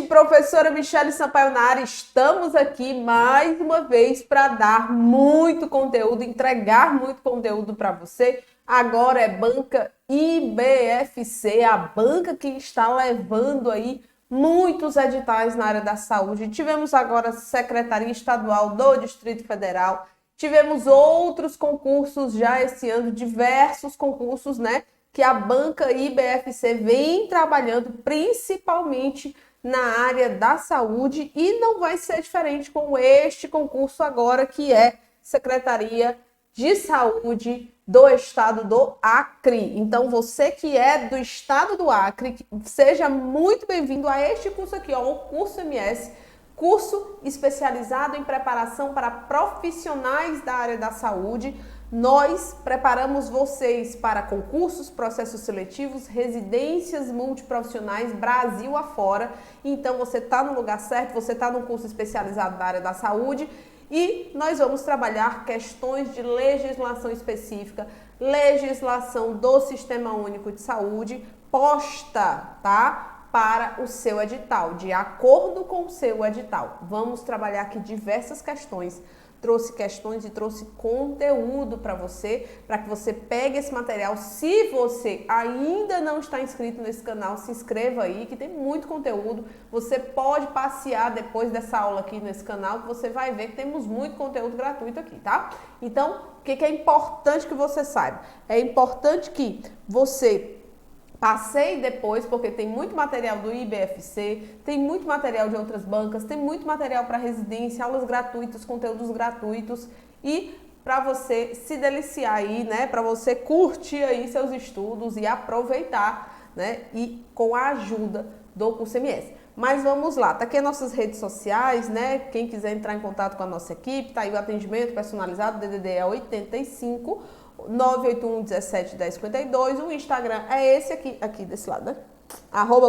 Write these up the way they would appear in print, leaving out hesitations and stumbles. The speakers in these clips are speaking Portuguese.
Professora Michele Sampaio na área, estamos aqui mais uma vez para dar muito conteúdo, entregar muito conteúdo para você. Agora é banca IBFC, a banca que está levando aí muitos editais na área da saúde. Tivemos agora a Secretaria Estadual do Distrito Federal, tivemos outros concursos já esse ano, diversos concursos, né? Que a banca IBFC vem trabalhando principalmente na área da saúde e não vai ser diferente com este concurso agora, que é Secretaria de Saúde do Estado do Acre. Então, você que é do Estado do Acre, seja muito bem-vindo a este curso aqui, ó, o curso MS, curso especializado em preparação para profissionais da área da saúde. Nós preparamos vocês para concursos, processos seletivos, residências multiprofissionais, Brasil afora. Então, você está no lugar certo, você está num curso especializado na área da saúde e nós vamos trabalhar questões de legislação específica, legislação do Sistema Único de Saúde, posta, tá? Para o seu edital, de acordo com o seu edital. Vamos trabalhar aqui diversas questões. Trouxe questões e trouxe conteúdo para que você pegue esse material. Se você ainda não está inscrito nesse canal, se inscreva aí, que tem muito conteúdo. Você pode passear depois dessa aula aqui nesse canal, que você vai ver que temos muito conteúdo gratuito aqui, tá? Então, o que é importante que você saiba? É importante que você passeie depois, porque tem muito material do IBFC, tem muito material de outras bancas, tem muito material para residência, aulas gratuitas, conteúdos gratuitos e para você se deliciar aí, né? Para você curtir aí seus estudos e aproveitar, né? E com a ajuda do curso MS. Mas vamos lá, tá aqui as nossas redes sociais, né? Quem quiser entrar em contato com a nossa equipe, tá aí o atendimento personalizado, DDD é 85 981 17 10 52. O Instagram é esse aqui desse lado, né?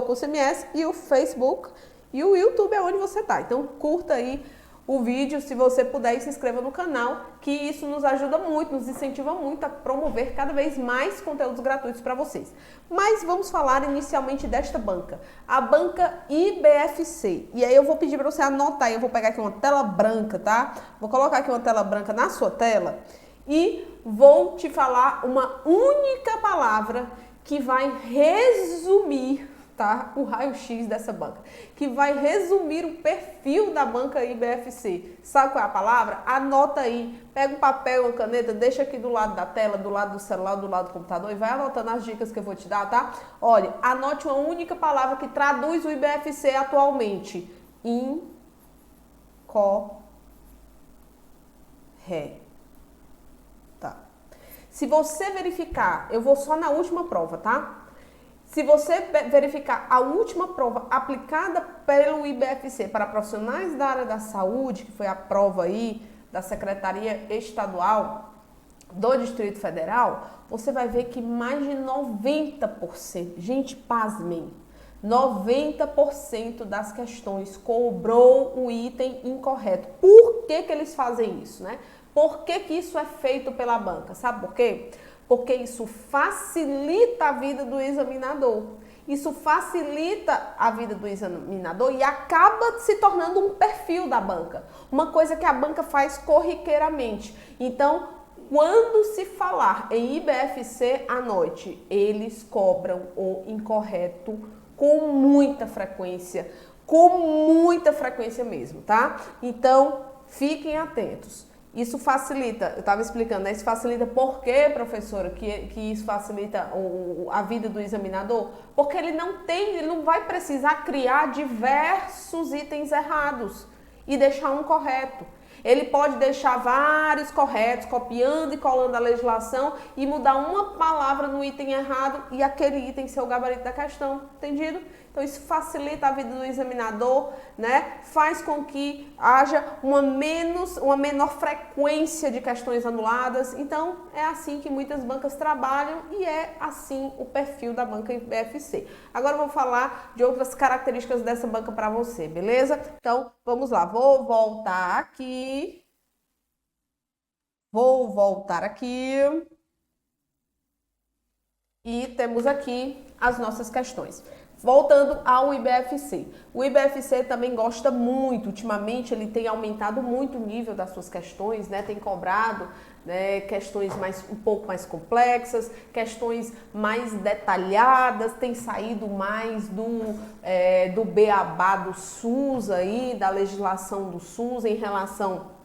@cursoms, e o Facebook e o YouTube é onde você tá. Então curta aí o vídeo, se você puder, e se inscreva no canal, que isso nos ajuda muito, nos incentiva muito a promover cada vez mais conteúdos gratuitos para vocês. Mas vamos falar inicialmente desta banca, a banca IBFC. E aí eu vou pedir para você anotar, eu vou pegar aqui uma tela branca, tá? Vou colocar aqui uma tela branca na sua tela e vou te falar uma única palavra que vai resumir, tá, o raio-x dessa banca, que vai resumir o perfil da banca IBFC. Sabe qual é a palavra? Anota aí, pega um papel, uma caneta, deixa aqui do lado da tela, do lado do celular, do lado do computador e vai anotando as dicas que eu vou te dar, tá? Olha, anote uma única palavra que traduz o IBFC atualmente. Incorreto. Se você verificar, eu vou só na última prova, tá? Se você verificar a última prova aplicada pelo IBFC para profissionais da área da saúde, que foi a prova aí da Secretaria Estadual do Distrito Federal, você vai ver que mais de 90%, gente, pasmem, 90% das questões cobrou o item incorreto. Por que eles fazem isso, né? Por que isso é feito pela banca? Sabe por quê? Porque isso facilita a vida do examinador. Isso facilita a vida do examinador e acaba se tornando um perfil da banca. Uma coisa que a banca faz corriqueiramente. Então, quando se falar em IBFC à noite, eles cobram o incorreto com muita frequência mesmo, tá? Então, fiquem atentos. Isso facilita, eu estava explicando, né? Isso facilita por quê, professora, que isso facilita a vida do examinador? Porque ele não vai precisar criar diversos itens errados e deixar um correto. Ele pode deixar vários corretos, copiando e colando a legislação e mudar uma palavra no item errado e aquele item ser o gabarito da questão, entendido? Então isso facilita a vida do examinador, né? Faz com que haja uma menor frequência de questões anuladas. Então é assim que muitas bancas trabalham e é assim o perfil da banca IBFC. Agora eu vou falar de outras características dessa banca para você, beleza? Então vamos lá, vou voltar aqui. E temos aqui as nossas questões. Voltando ao IBFC. O IBFC também gosta muito, ultimamente ele tem aumentado muito o nível das suas questões, né? Tem cobrado, né, questões um pouco mais complexas, questões mais detalhadas, tem saído mais do beabá do SUS aí, da legislação do SUS em relação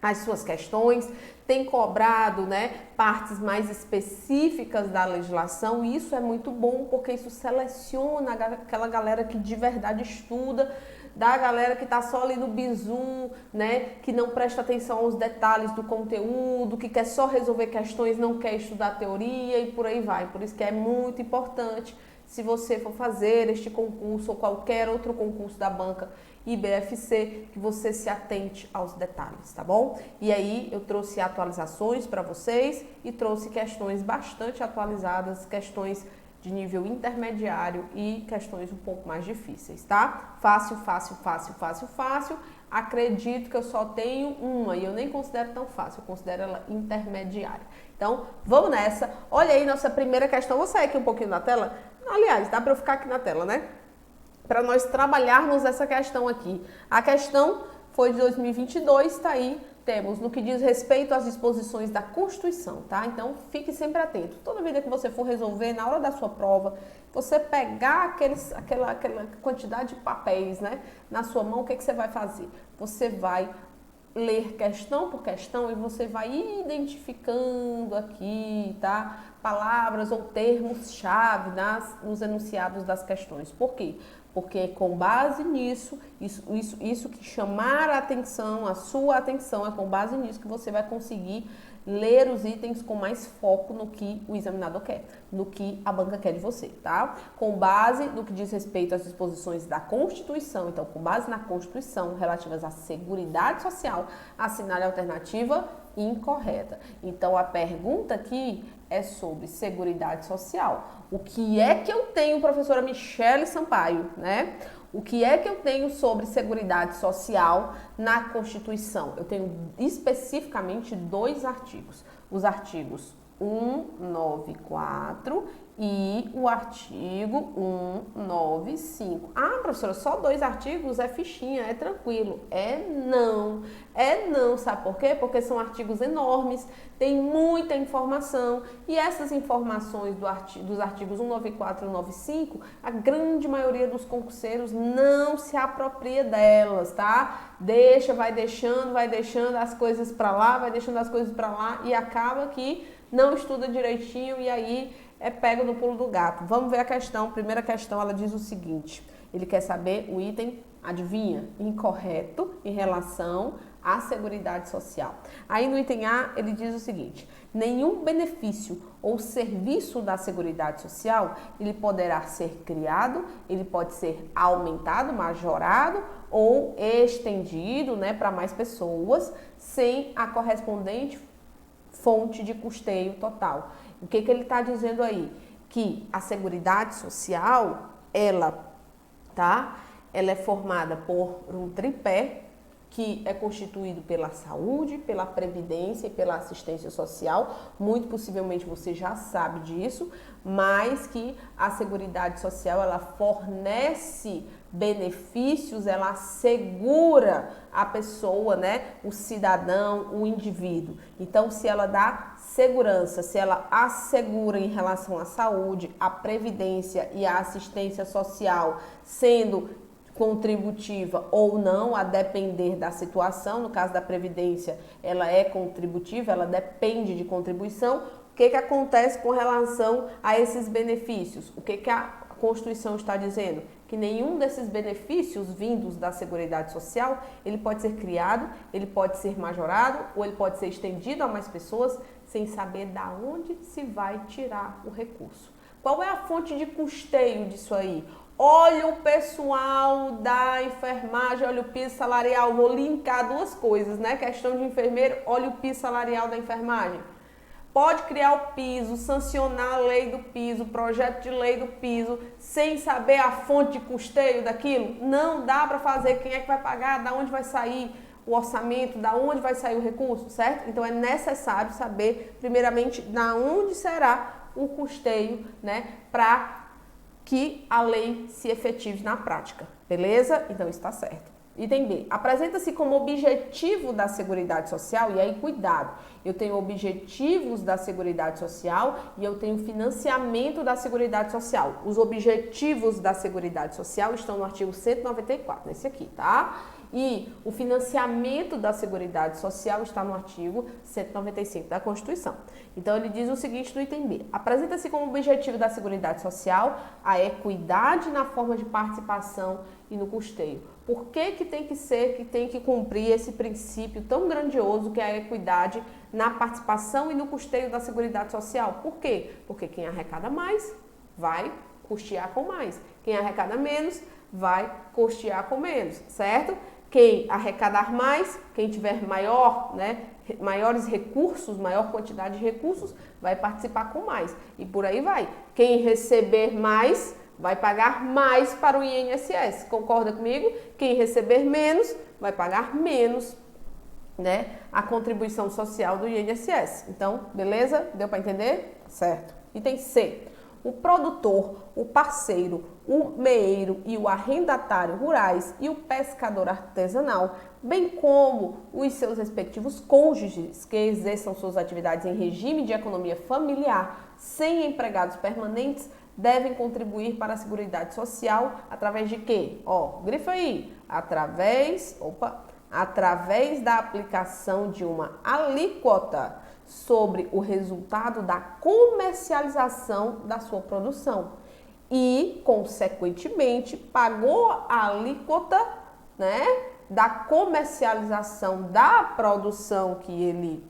às suas questões, tem cobrado, né, partes mais específicas da legislação, e isso é muito bom porque isso seleciona aquela galera que de verdade estuda, da galera que está só ali no bizu, né, que não presta atenção aos detalhes do conteúdo, que quer só resolver questões, não quer estudar teoria e por aí vai. Por isso que é muito importante, se você for fazer este concurso ou qualquer outro concurso da banca IBFC, que você se atente aos detalhes, tá bom? E aí eu trouxe atualizações para vocês e trouxe questões bastante atualizadas, questões de nível intermediário e questões um pouco mais difíceis, tá? Fácil, fácil, fácil, fácil, fácil. Acredito que eu só tenho uma e eu nem considero tão fácil, eu considero ela intermediária. Então, vamos nessa. Olha aí nossa primeira questão. Vou sair aqui um pouquinho da tela. Aliás, dá para eu ficar aqui na tela, né? Para nós trabalharmos essa questão aqui. A questão foi de 2022, tá aí. Temos no que diz respeito às disposições da Constituição, tá? Então, fique sempre atento. Toda vida que você for resolver, na hora da sua prova, você pegar aquela quantidade de papéis, né, na sua mão, o que você vai fazer? Você vai ler questão por questão e você vai identificando aqui, tá? Palavras ou termos-chave nos enunciados das questões. Por quê? Porque com base nisso, isso que chamar a atenção, a sua atenção, é com base nisso que você vai conseguir ler os itens com mais foco no que o examinador quer, no que a banca quer de você, tá? Com base no que diz respeito às disposições da Constituição, então com base na Constituição relativas à Seguridade Social, assinale a alternativa incorreta. Então a pergunta aqui é sobre Seguridade Social. O que é que eu tenho, professora Michele Sampaio, né? O que é que eu tenho sobre Seguridade Social na Constituição? Eu tenho especificamente 2 artigos. Os artigos 194 e o artigo 195. Ah, professora, só 2 artigos é fichinha, é tranquilo. É não, sabe por quê? Porque são artigos enormes, tem muita informação e essas informações dos artigos 194 e 195, a grande maioria dos concurseiros não se apropria delas, tá? Vai deixando as coisas para lá, vai deixando as coisas para lá e acaba que não estuda direitinho e aí é pego no pulo do gato. Vamos ver a questão. Primeira questão, ela diz o seguinte. Ele quer saber o item, adivinha, incorreto em relação à Seguridade Social. Aí no item A, ele diz o seguinte. Nenhum benefício ou serviço da Seguridade Social, ele poderá ser criado, ele pode ser aumentado, majorado ou estendido, né, para mais pessoas, sem a correspondente fonte de custeio total. O que ele está dizendo aí? Que a Seguridade Social, ela é formada por um tripé que é constituído pela saúde, pela previdência e pela assistência social. Muito possivelmente você já sabe disso, mas que a Seguridade Social, ela fornece benefícios, ela assegura a pessoa, né, o cidadão, o indivíduo. Então, se ela dá segurança, se ela assegura em relação à saúde, à previdência e à assistência social, sendo contributiva ou não, a depender da situação. No caso da previdência, ela é contributiva, ela depende de contribuição. O que acontece com relação a esses benefícios? O que a Constituição está dizendo? Que nenhum desses benefícios vindos da Seguridade Social, ele pode ser criado, ele pode ser majorado ou ele pode ser estendido a mais pessoas sem saber da onde se vai tirar o recurso. Qual é a fonte de custeio disso aí? Olha o pessoal da enfermagem, olha o piso salarial. Vou linkar 2 coisas, né? Questão de enfermeiro, olha o piso salarial da enfermagem. Pode criar o piso, sancionar a lei do piso, projeto de lei do piso, sem saber a fonte de custeio daquilo? Não dá para fazer. Quem é que vai pagar? Da onde vai sair o orçamento? Da onde vai sair o recurso? Certo? Então é necessário saber, primeiramente, da onde será o custeio, né? Para que a lei se efetive na prática, beleza? Então está certo. Item B, apresenta-se como objetivo da Seguridade Social, e aí cuidado, eu tenho objetivos da Seguridade Social e eu tenho financiamento da Seguridade Social. Os objetivos da Seguridade Social estão no artigo 194, nesse aqui, tá? E o financiamento da Seguridade Social está no artigo 195 da Constituição. Então, ele diz o seguinte no item B. Apresenta-se como objetivo da Seguridade Social a equidade na forma de participação e no custeio. Por que tem que cumprir esse princípio tão grandioso que é a equidade na participação e no custeio da Seguridade Social? Por quê? Porque quem arrecada mais vai custear com mais. Quem arrecada menos vai custear com menos, certo? Quem arrecadar mais, quem tiver maiores recursos, maior quantidade de recursos, vai participar com mais. E por aí vai. Quem receber mais, vai pagar mais para o INSS. Concorda comigo? Quem receber menos, vai pagar menos, né, a contribuição social do INSS. Então, beleza? Deu para entender? Certo. Item C. O produtor, o parceiro, o meeiro e o arrendatário rurais e o pescador artesanal, bem como os seus respectivos cônjuges que exerçam suas atividades em regime de economia familiar sem empregados permanentes, devem contribuir para a Seguridade Social através de quê? Ó, grifa aí. Através da aplicação de uma alíquota sobre o resultado da comercialização da sua produção e, consequentemente, pagou a alíquota, né, da comercialização da produção que ele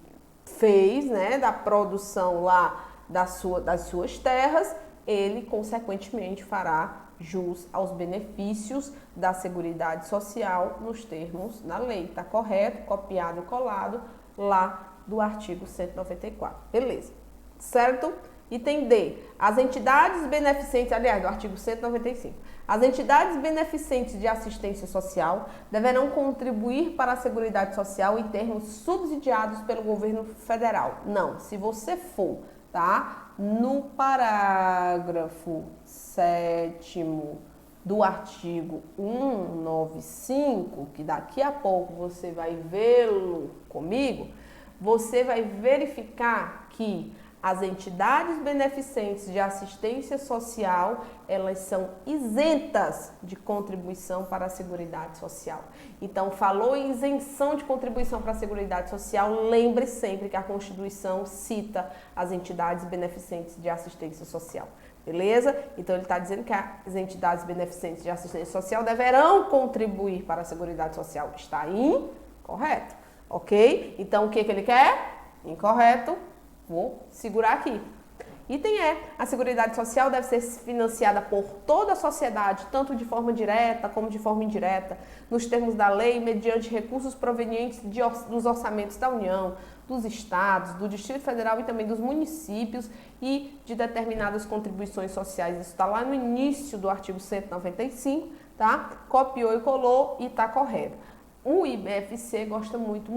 fez, né, da produção lá das suas terras, ele, consequentemente, fará jus aos benefícios da Seguridade Social nos termos da lei. Tá correto? Copiado e colado lá do artigo 194. Beleza. Certo? Item D. As entidades beneficentes, aliás, do artigo 195. As entidades beneficentes de assistência social deverão contribuir para a Seguridade Social em termos subsidiados pelo governo federal. Não, se você for, tá? No parágrafo 7º do artigo 195, que daqui a pouco você vai vê-lo comigo, você vai verificar que as entidades beneficentes de assistência social, elas são isentas de contribuição para a Seguridade Social. Então, falou em isenção de contribuição para a Seguridade Social, lembre sempre que a Constituição cita as entidades beneficentes de assistência social. Beleza? Então, ele está dizendo que as entidades beneficentes de assistência social deverão contribuir para a Seguridade Social. Está incorreto. Ok? Então, o que ele quer? Incorreto. Vou segurar aqui. Item E. A Seguridade Social deve ser financiada por toda a sociedade, tanto de forma direta como de forma indireta, nos termos da lei, mediante recursos provenientes dos orçamentos da União, dos estados, do Distrito Federal e também dos municípios e de determinadas contribuições sociais. Isso está lá no início do artigo 195, tá? Copiou e colou e está correto. O IBFC gosta muito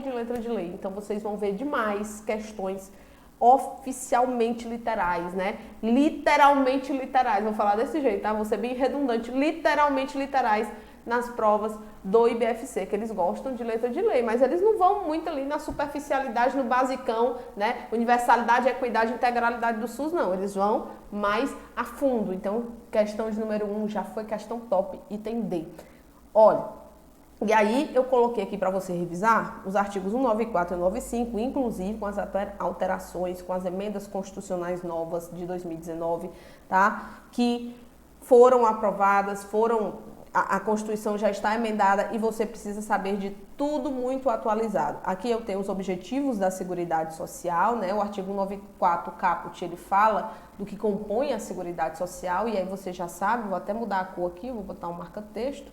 de letra de lei, então vocês vão ver demais questões oficialmente literais, né? Literalmente literais, vou falar desse jeito, tá? Vou ser bem redundante, literalmente literais nas provas do IBFC, que eles gostam de letra de lei, mas eles não vão muito ali na superficialidade, no basicão, né? Universalidade, equidade, integralidade do SUS, não, eles vão mais a fundo. Então, questão de número 1 já foi questão top, item D. Olha, e aí eu coloquei aqui para você revisar os artigos 194 e 195, inclusive com as alterações, com as emendas constitucionais novas de 2019, tá? Que foram aprovadas, a Constituição já está emendada e você precisa saber de tudo muito atualizado. Aqui eu tenho os objetivos da Seguridade Social, né? O artigo 194 caput, ele fala do que compõe a Seguridade Social e aí você já sabe, vou até mudar a cor aqui, vou botar um marca-texto.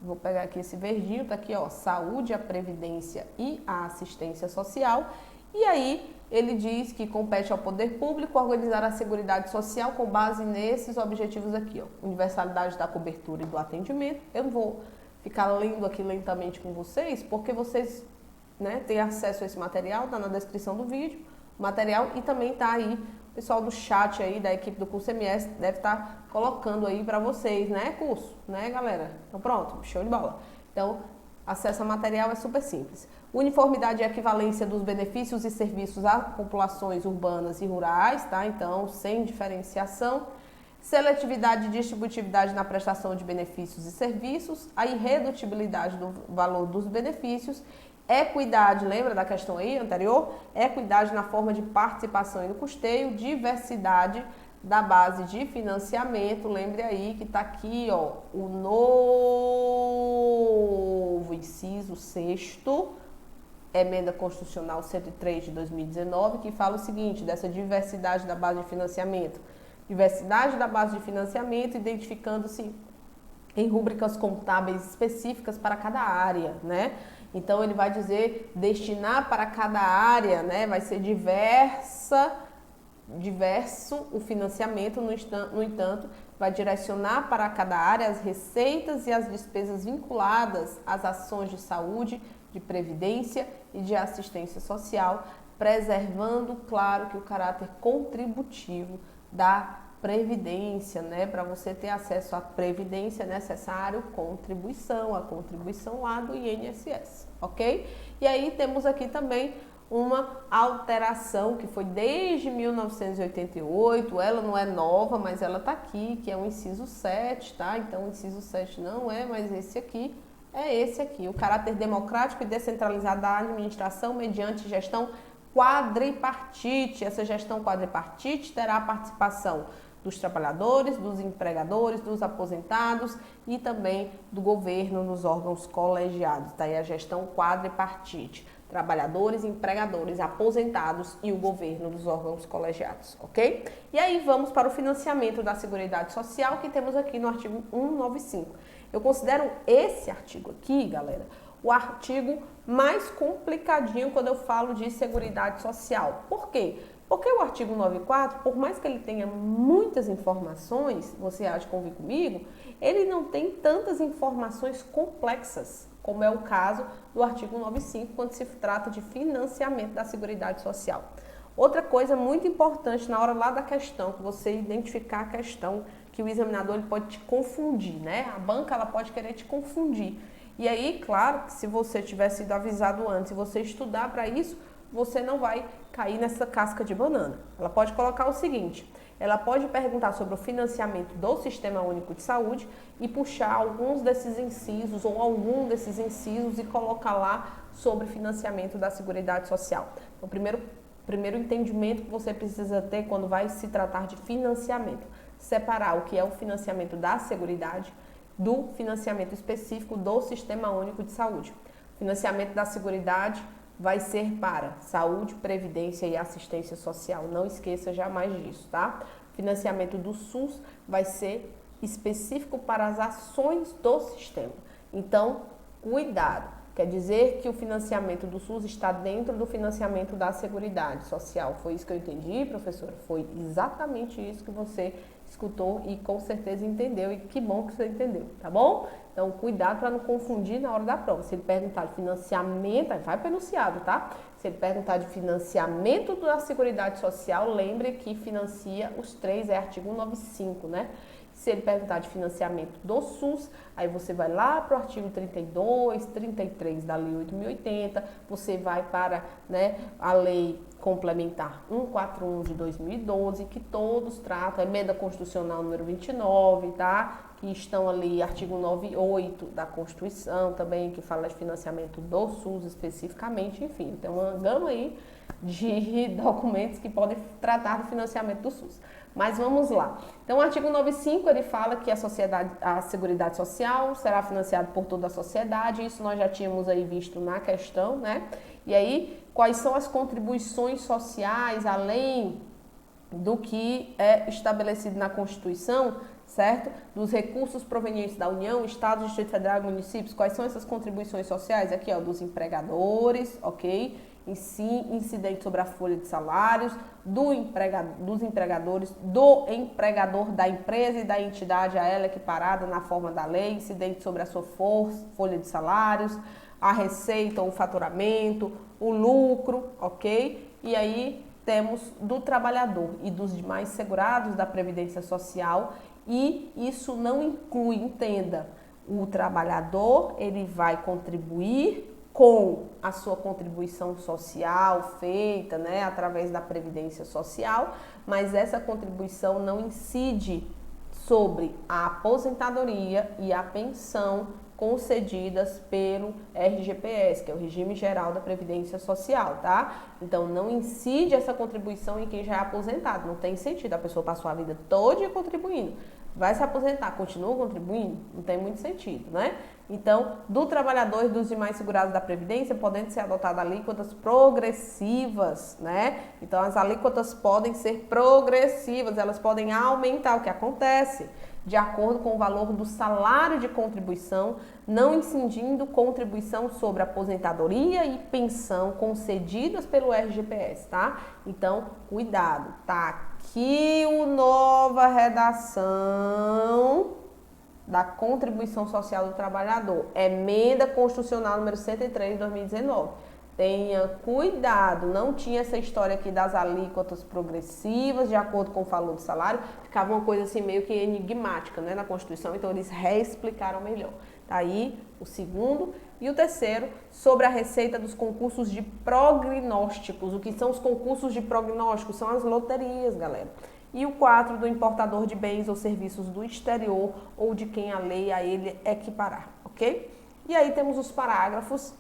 Vou pegar aqui esse verdinho, tá aqui, ó, saúde, a previdência e a assistência social. E aí ele diz que compete ao poder público organizar a Seguridade Social com base nesses objetivos aqui, ó, universalidade da cobertura e do atendimento. Eu não vou ficar lendo aqui lentamente com vocês, porque vocês, né, têm acesso a esse material, tá na descrição do vídeo. material e também tá aí, o pessoal do chat aí, da equipe do curso MS, deve estar colocando aí para vocês, né, curso, né, galera? Então pronto, show de bola. Então, acesso a material é super simples. Uniformidade e equivalência dos benefícios e serviços a populações urbanas e rurais, tá? Então, sem diferenciação. Seletividade e distributividade na prestação de benefícios e serviços. A irredutibilidade do valor dos benefícios. Equidade, lembra da questão aí anterior? Equidade na forma de participação e no custeio. Diversidade da base de financiamento. Lembre aí que está aqui, ó, o novo inciso 6º, Emenda Constitucional 103 de 2019, que fala o seguinte, dessa diversidade da base de financiamento. Diversidade da base de financiamento, identificando-se em rúbricas contábeis específicas para cada área, né? Então, ele vai dizer destinar para cada área, né? Vai ser diverso o financiamento, no entanto, vai direcionar para cada área as receitas e as despesas vinculadas às ações de saúde, de previdência e de assistência social, preservando, claro, que o caráter contributivo da previdência, né? Para você ter acesso à previdência é necessário contribuição, a contribuição lá do INSS, ok? E aí temos aqui também uma alteração que foi desde 1988, ela não é nova, mas ela tá aqui, que é o inciso 7, tá? Então o inciso 7 não é, mas esse aqui é esse aqui, o caráter democrático e descentralizado da administração mediante gestão quadripartite. Essa gestão quadripartite terá a participação dos trabalhadores, dos empregadores, dos aposentados e também do governo nos órgãos colegiados. Daí a gestão quadripartite. Trabalhadores, empregadores, aposentados e o governo dos órgãos colegiados, ok? E aí vamos para o financiamento da Seguridade Social, que temos aqui no artigo 195. Eu considero esse artigo aqui, galera, o artigo mais complicadinho quando eu falo de Seguridade Social. Por quê? Porque o artigo 94, por mais que ele tenha muitas informações, você há de convir comigo, ele não tem tantas informações complexas, como é o caso do artigo 95, quando se trata de financiamento da Seguridade Social. Outra coisa muito importante na hora lá da questão, que você identificar a questão, que o examinador ele pode te confundir, né? A banca ela pode querer te confundir. E aí, claro, que se você tiver sido avisado antes e você estudar para isso, você não vai cair nessa casca de banana. Ela pode colocar o seguinte, ela pode perguntar sobre o financiamento do Sistema Único de Saúde e puxar alguns desses incisos ou algum desses incisos e colocar lá sobre financiamento da Seguridade Social. Então, primeiro entendimento que você precisa ter quando vai se tratar de financiamento. Separar o que é o financiamento da Seguridade do financiamento específico do Sistema Único de Saúde. O financiamento da Seguridade vai ser para saúde, previdência e assistência social. Não esqueça jamais disso, tá? Financiamento do SUS vai ser específico para as ações do sistema. Então, cuidado. Quer dizer que o financiamento do SUS está dentro do financiamento da Seguridade Social. Foi isso que eu entendi, professora? Foi exatamente isso que você escutou e com certeza entendeu. E que bom que você entendeu, tá bom? Então, cuidado para não confundir na hora da prova. Se ele perguntar de financiamento, vai para o enunciado, tá? Se ele perguntar de financiamento da Seguridade Social, lembre que financia os três, é artigo 195, né? Se ele perguntar de financiamento do SUS, aí você vai lá para o artigo 32, 33 da Lei 8.080, você vai para, né, a Lei Complementar 141 de 2012, que todos tratam, a Emenda Constitucional número 29, tá? Que estão ali, artigo 98 da Constituição também, que fala de financiamento do SUS especificamente, enfim, tem uma gama aí de documentos que podem tratar do financiamento do SUS. Mas vamos lá. Então, o artigo 95, ele fala que a Seguridade Social será financiada por toda a sociedade, isso nós já tínhamos aí visto na questão, né? E aí, quais são as contribuições sociais, além do que é estabelecido na Constituição, certo? Dos recursos provenientes da União, Estado, Distrito Federal e municípios, quais são essas contribuições sociais? Aqui, ó, dos empregadores, ok? Incidente sobre a folha de salários, dos empregadores, do empregador da empresa e da entidade a ela equiparada na forma da lei, incidente sobre a sua folha de salários, a receita ou o faturamento, o lucro, ok? E aí temos do trabalhador e dos demais segurados da Previdência Social, e isso não inclui, entenda, o trabalhador, ele vai contribuir com a sua contribuição social feita, né, através da Previdência Social, mas essa contribuição não incide sobre a aposentadoria e a pensão concedidas pelo RGPS, que é o Regime Geral da Previdência Social, tá? Então, não incide essa contribuição em quem já é aposentado. Não tem sentido, a pessoa passou a vida toda contribuindo. Vai se aposentar, continua contribuindo? Não tem muito sentido, né? Então, do trabalhador e dos demais segurados da Previdência, podendo ser adotadas alíquotas progressivas, né? Então, as alíquotas podem ser progressivas, elas podem aumentar. O que acontece? De acordo com o valor do salário de contribuição, não incidindo contribuição sobre aposentadoria e pensão concedidas pelo RGPS, tá? Então, cuidado, tá aqui o nova redação da Contribuição Social do Trabalhador, Emenda Constitucional número 103 de 2019. Tenha cuidado, não tinha essa história aqui das alíquotas progressivas, de acordo com o valor do salário, ficava uma coisa assim meio que enigmática, né, na Constituição, então eles reexplicaram melhor. Tá aí o segundo. E o terceiro, sobre a receita dos concursos de prognósticos. O que são os concursos de prognósticos? São as loterias, galera. E o 4, do importador de bens ou serviços do exterior ou de quem a lei a ele equiparar, ok? E aí temos os parágrafos.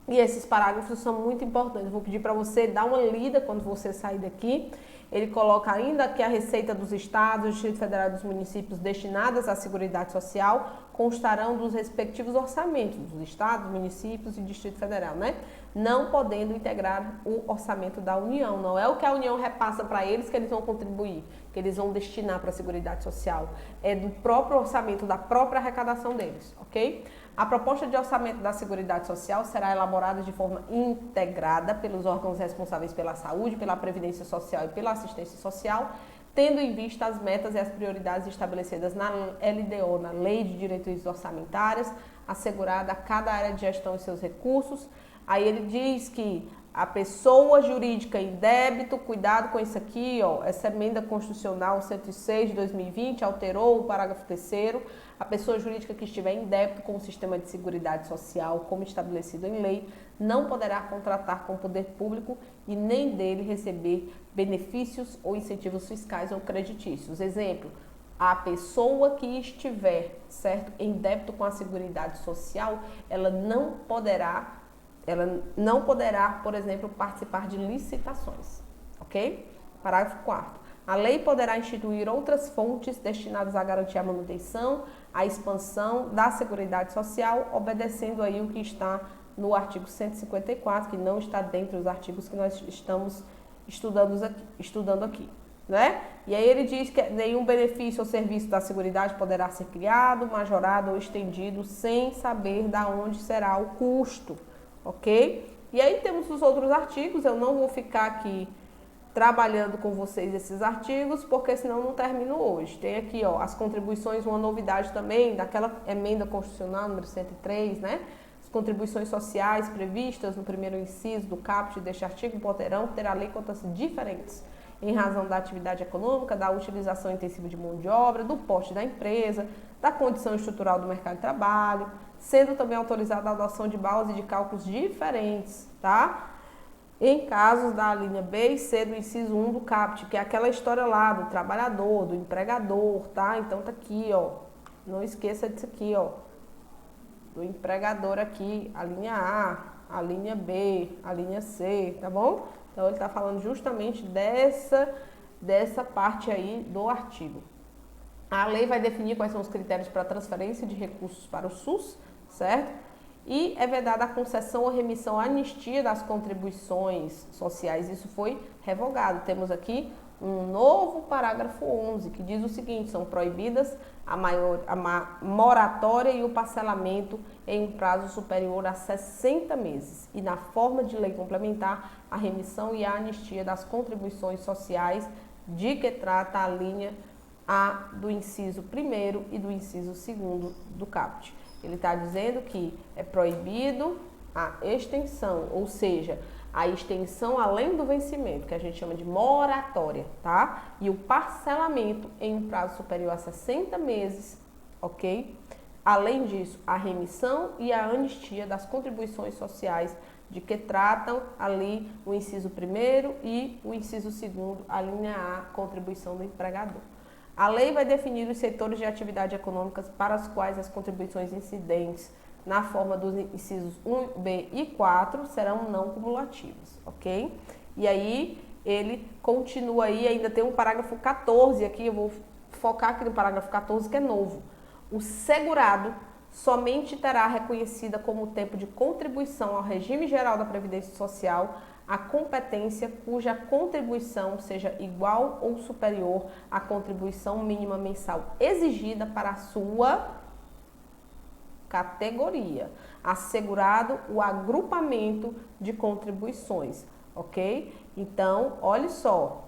E esses parágrafos são muito importantes. Vou pedir para você dar uma lida quando você sair daqui. Ele coloca ainda que a receita dos estados, do Distrito Federal e dos municípios destinadas à Seguridade Social constarão dos respectivos orçamentos dos estados, municípios e Distrito Federal, né? Não podendo integrar o orçamento da União. Não é o que a União repassa para eles que eles vão contribuir, que eles vão destinar para a Seguridade Social. É do próprio orçamento, da própria arrecadação deles, ok? A proposta de orçamento da Seguridade Social será elaborada de forma integrada pelos órgãos responsáveis pela saúde, pela previdência social e pela assistência social, tendo em vista as metas e as prioridades estabelecidas na LDO, na Lei de Diretrizes Orçamentárias, assegurada a cada área de gestão e seus recursos. Aí ele diz que a pessoa jurídica em débito, cuidado com isso aqui, ó, essa emenda constitucional 106 de 2020 alterou o parágrafo 3º, a pessoa jurídica que estiver em débito com o sistema de seguridade social, como estabelecido em lei, não poderá contratar com o poder público e nem dele receber benefícios ou incentivos fiscais ou creditícios. Exemplo, a pessoa que estiver, certo, em débito com a seguridade social, ela não poderá, por exemplo, participar de licitações, ok? Parágrafo 4º. A lei poderá instituir outras fontes destinadas a garantir a manutenção, a expansão da Seguridade Social, obedecendo aí o que está no artigo 154, que não está dentro dos artigos que nós estamos estudando aqui, né? E aí ele diz que nenhum benefício ou serviço da Seguridade poderá ser criado, majorado ou estendido sem saber de onde será o custo, ok? E aí temos os outros artigos, eu não vou ficar aqui trabalhando com vocês esses artigos, porque senão não termino hoje. Tem aqui, ó, as contribuições, uma novidade também, daquela emenda constitucional número 103, né? As contribuições sociais previstas no primeiro inciso do caput deste artigo poderão ter alíquotas diferentes, em razão da atividade econômica, da utilização intensiva de mão de obra, do porte da empresa, da condição estrutural do mercado de trabalho, sendo também autorizada a adoção de bases de cálculos diferentes, tá? Em casos da linha B e C do inciso 1 do caput, que é aquela história lá do trabalhador, do empregador, tá? Então tá aqui, ó, não esqueça disso aqui, ó, do empregador aqui, a linha A, a linha B, a linha C, tá bom? Então ele tá falando justamente dessa parte aí do artigo. A lei vai definir quais são os critérios para transferência de recursos para o SUS, certo? E é vedada a concessão ou remissão, a anistia das contribuições sociais. Isso foi revogado. Temos aqui um novo parágrafo 11, que diz o seguinte: são proibidas a moratória e o parcelamento em um prazo superior a 60 meses. E na forma de lei complementar, a remissão e a anistia das contribuições sociais de que trata a linha A do inciso 1º e do inciso 2º do caput. Ele está dizendo que é proibido a extensão, ou seja, a extensão além do vencimento, que a gente chama de moratória, tá? E o parcelamento em um prazo superior a 60 meses, ok? Além disso, a remissão e a anistia das contribuições sociais de que tratam ali o inciso 1º e o inciso 2º, a linha A, contribuição do empregador. A lei vai definir os setores de atividade econômicas para os quais as contribuições incidentes na forma dos incisos 1b e 4 serão não cumulativas, ok? E aí ele continua aí, ainda tem um parágrafo 14 aqui, eu vou focar aqui no parágrafo 14 que é novo. O segurado somente terá reconhecida como tempo de contribuição ao regime geral da Previdência Social a competência cuja contribuição seja igual ou superior à contribuição mínima mensal exigida para a sua categoria, assegurado o agrupamento de contribuições, ok? Então, olha só,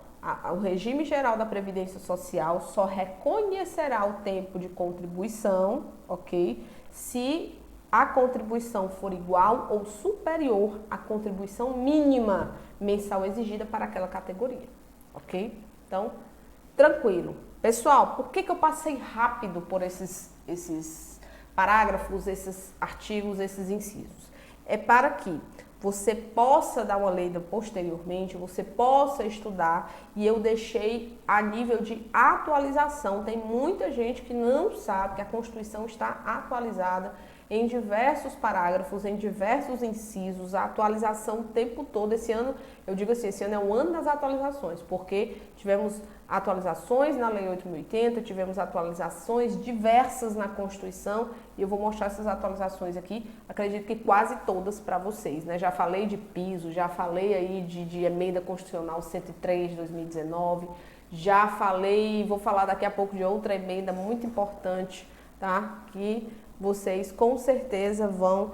o regime geral da Previdência Social só reconhecerá o tempo de contribuição, ok? Se a contribuição for igual ou superior à contribuição mínima mensal exigida para aquela categoria, ok? Então, tranquilo. Pessoal, por que eu passei rápido por esses parágrafos, esses artigos, esses incisos? É para que você possa dar uma lida posteriormente, você possa estudar, e eu deixei a nível de atualização. Tem muita gente que não sabe que a Constituição está atualizada em diversos parágrafos, em diversos incisos, a atualização o tempo todo. Esse ano, eu digo assim, esse ano é o ano das atualizações, porque tivemos atualizações na Lei 8.080, tivemos atualizações diversas na Constituição, e eu vou mostrar essas atualizações aqui, acredito que quase todas para vocês, né? Já falei de piso, já falei aí de emenda constitucional 103 de 2019, já falei, vou falar daqui a pouco de outra emenda muito importante, tá? Que vocês com certeza vão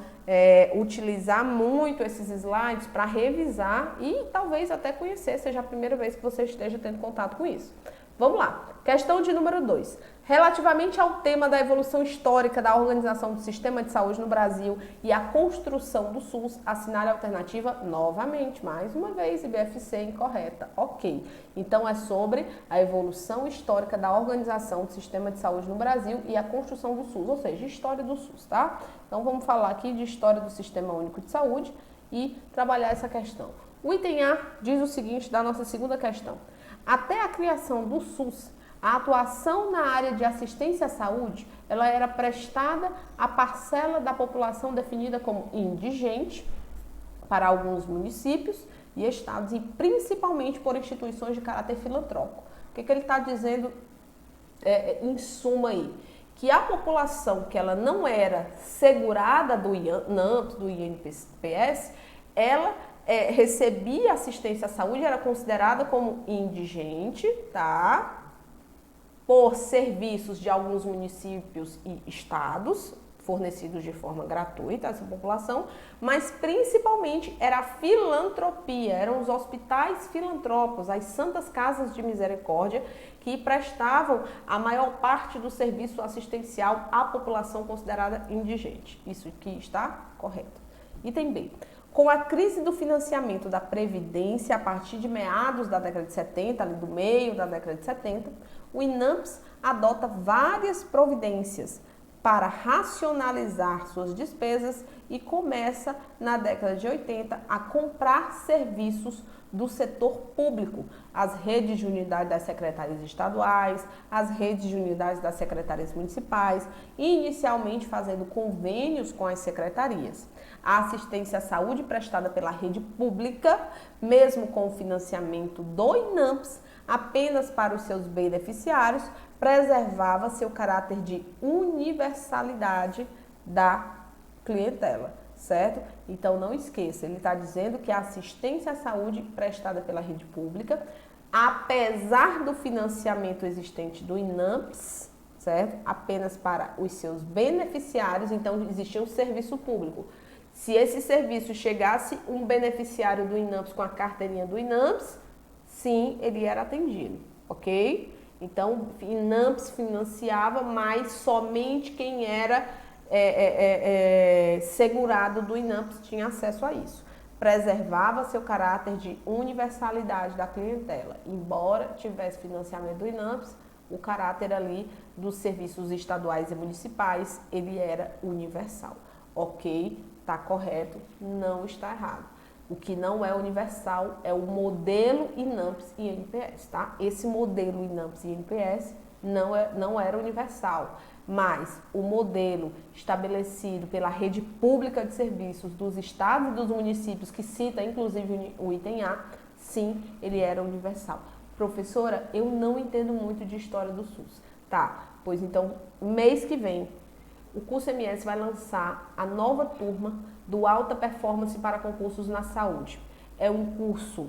utilizar muito esses slides para revisar e talvez até conhecer, seja a primeira vez que você esteja tendo contato com isso. Vamos lá. Questão de número 2. Relativamente ao tema da evolução histórica da organização do sistema de saúde no Brasil e a construção do SUS, assinale a alternativa novamente, mais uma vez, IBFC incorreta. Ok. Então é sobre a evolução histórica da organização do sistema de saúde no Brasil e a construção do SUS, ou seja, história do SUS, tá? Então vamos falar aqui de história do Sistema Único de Saúde e trabalhar essa questão. O item A diz o seguinte da nossa segunda questão. Até a criação do SUS, a atuação na área de assistência à saúde, ela era prestada à parcela da população definida como indigente para alguns municípios e estados e principalmente por instituições de caráter filantrópico. O que ele está dizendo em suma aí? Que a população que ela não era segurada do INAMPS, do INPS, ela recebia assistência à saúde, era considerada como indigente, tá? Por serviços de alguns municípios e estados, fornecidos de forma gratuita a essa população, mas principalmente era a filantropia, eram os hospitais filantrópicos, as santas casas de misericórdia, que prestavam a maior parte do serviço assistencial à população considerada indigente. Isso aqui está correto. Item B. Com a crise do financiamento da Previdência, a partir de meados da década de 70, ali do meio da década de 70, o INAMPS adota várias providências para racionalizar suas despesas e começa, na década de 80, a comprar serviços do setor público, as redes de unidade das secretarias estaduais, as redes de unidades das secretarias municipais, inicialmente fazendo convênios com as secretarias. A assistência à saúde prestada pela rede pública, mesmo com o financiamento do INAMPS, apenas para os seus beneficiários, preservava seu caráter de universalidade da clientela, certo? Então não esqueça, ele está dizendo que a assistência à saúde prestada pela rede pública, apesar do financiamento existente do INAMPS, certo? Apenas para os seus beneficiários, então existia um serviço público. Se esse serviço chegasse um beneficiário do INAMPS com a carteirinha do INAMPS, sim, ele era atendido, ok? Então, INAMPS financiava, mas somente quem era segurado do INAMPS tinha acesso a isso. Preservava seu caráter de universalidade da clientela. Embora tivesse financiamento do INAMPS, o caráter ali dos serviços estaduais e municipais, ele era universal. Ok, está correto, não está errado. O que não é universal é o modelo INAMPS e INPS, tá? Esse modelo INAMPS e INPS não era universal, mas o modelo estabelecido pela rede pública de serviços dos estados e dos municípios, que cita inclusive o item A, sim, ele era universal. Professora, eu não entendo muito de história do SUS. Tá, pois então, mês que vem, o curso MS vai lançar a nova turma do Alta Performance para Concursos na Saúde. É um curso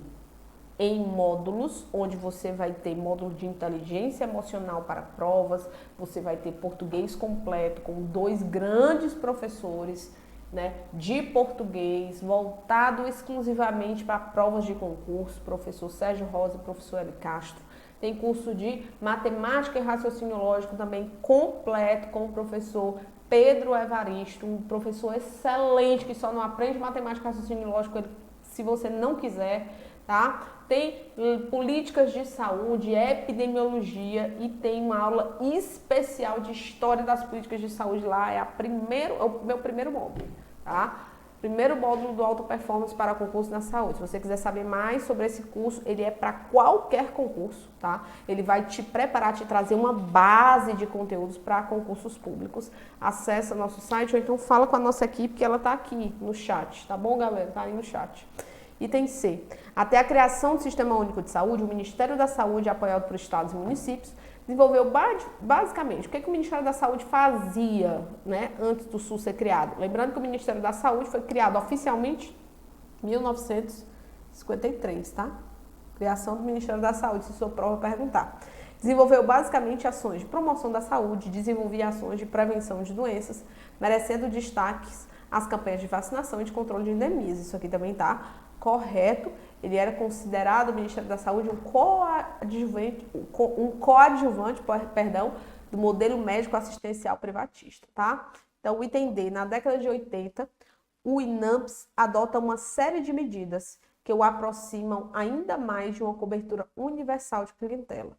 em módulos, onde você vai ter módulo de inteligência emocional para provas, você vai ter português completo com 2 grandes professores, né, de português, voltado exclusivamente para provas de concurso, professor Sérgio Rosa e professor Eli Castro. Tem curso de matemática e raciocínio lógico também completo com o professor Pedro Evaristo, um professor excelente que só não aprende matemática e raciocínio lógico se você não quiser, tá? Tem políticas de saúde, epidemiologia e tem uma aula especial de história das políticas de saúde lá, é o meu primeiro módulo, tá? Primeiro módulo do Alta Performance para concurso na saúde. Se você quiser saber mais sobre esse curso, ele é para qualquer concurso, tá? Ele vai te preparar, te trazer uma base de conteúdos para concursos públicos. Acesse nosso site ou então fala com a nossa equipe que ela tá aqui no chat, tá bom, galera? Tá aí no chat. Item C. Até a criação do Sistema Único de Saúde, o Ministério da Saúde, apoiado por estados e municípios, desenvolveu basicamente o que o Ministério da Saúde fazia, né, antes do SUS ser criado. Lembrando que o Ministério da Saúde foi criado oficialmente em 1953, tá? Criação do Ministério da Saúde, se sua prova perguntar. Desenvolveu basicamente ações de promoção da saúde, desenvolvia ações de prevenção de doenças, merecendo destaques as campanhas de vacinação e de controle de endemias. Isso aqui também tá correto. Ele era considerado, o Ministério da Saúde, um coadjuvante, do modelo médico assistencial privatista, tá? Então, o item D, na década de 80, o INAMPS adota uma série de medidas que o aproximam ainda mais de uma cobertura universal de clientela,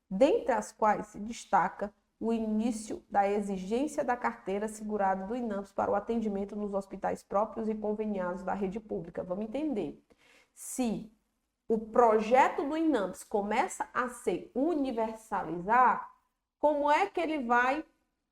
dentre as quais se destaca o início da exigência da carteira segurada do INAMPS para o atendimento nos hospitais próprios e conveniados da rede pública. Vamos entender. Se o projeto do INAMPS começa a se universalizar, como é que ele vai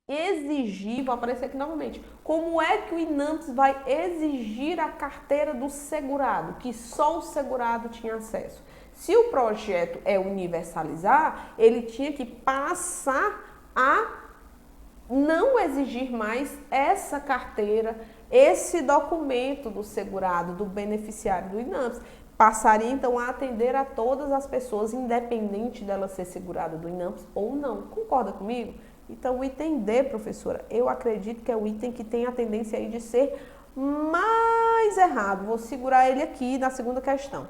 exigir, vou aparecer aqui novamente, como é que o INAMPS vai exigir a carteira do segurado, que só o segurado tinha acesso? Se o projeto é universalizar, ele tinha que passar a não exigir mais essa carteira, esse documento do segurado, do beneficiário do INAMPS. Passaria então a atender a todas as pessoas, independente dela ser segurada do INAMPS ou não. Concorda comigo? Então o item D, professora, eu acredito que é o item que tem a tendência aí de ser mais errado. Vou segurar ele aqui na segunda questão.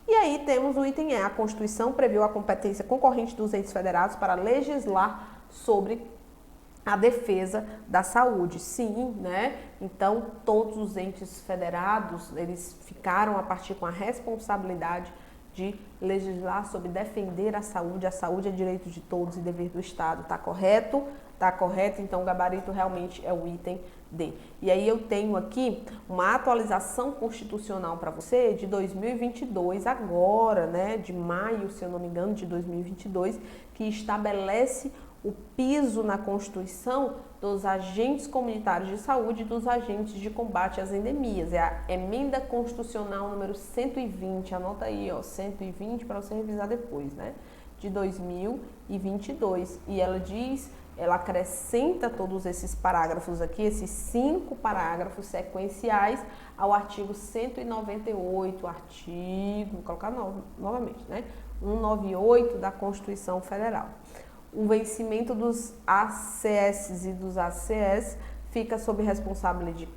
E aí temos o item E. A Constituição previu a competência concorrente dos entes federados para legislar sobre a defesa da saúde. Sim, né? Então, todos os entes federados, eles ficaram a partir com a responsabilidade de legislar sobre defender a saúde. A saúde é direito de todos e dever do Estado. Tá correto? Tá correto? Então, o gabarito realmente é o item D. E aí eu tenho aqui uma atualização constitucional para você de 2022, agora, né? De maio, se eu não me engano, de 2022, que estabelece o piso na Constituição dos agentes comunitários de saúde e dos agentes de combate às endemias. É a emenda constitucional número 120, anota aí, ó, 120 para você revisar depois, né? De 2022. E ela diz, ela acrescenta todos esses parágrafos aqui, esses 5 parágrafos sequenciais ao artigo 198, vou colocar novamente, né? 198 da Constituição Federal. O vencimento dos ACS e dos ACS fica sob responsabilidade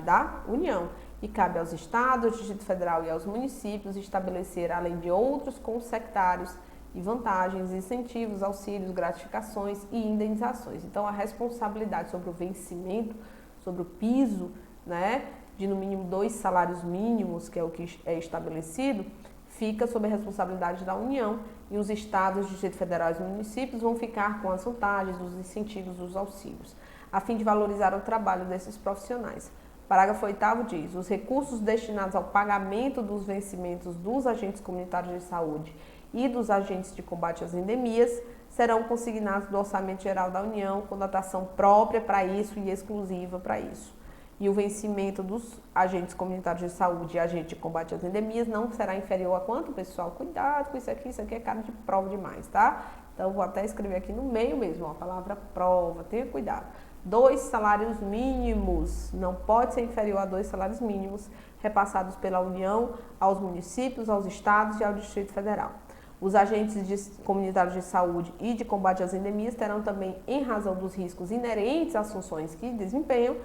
da União e cabe aos estados, ao Distrito Federal e aos municípios estabelecer, além de outros consectários e vantagens, incentivos, auxílios, gratificações e indenizações. Então, a responsabilidade sobre o vencimento, sobre o piso, né, de no mínimo 2 salários mínimos, que é o que é estabelecido, fica sob a responsabilidade da União e os estados, Distrito Federal e os municípios vão ficar com as vantagens, os incentivos, os auxílios, a fim de valorizar o trabalho desses profissionais. Parágrafo 8º diz: os recursos destinados ao pagamento dos vencimentos dos agentes comunitários de saúde e dos agentes de combate às endemias serão consignados do Orçamento Geral da União com dotação própria para isso e exclusiva para isso. E o vencimento dos agentes comunitários de saúde e agente de combate às endemias não será inferior a quanto, pessoal? Cuidado com isso aqui é cara de prova demais, tá? Então, vou até escrever aqui no meio mesmo, ó, a palavra prova, tenha cuidado. 2 salários mínimos, não pode ser inferior a 2 salários mínimos repassados pela União aos municípios, aos estados e ao Distrito Federal. Os agentes comunitários de saúde e de combate às endemias terão também, em razão dos riscos inerentes às funções que desempenham,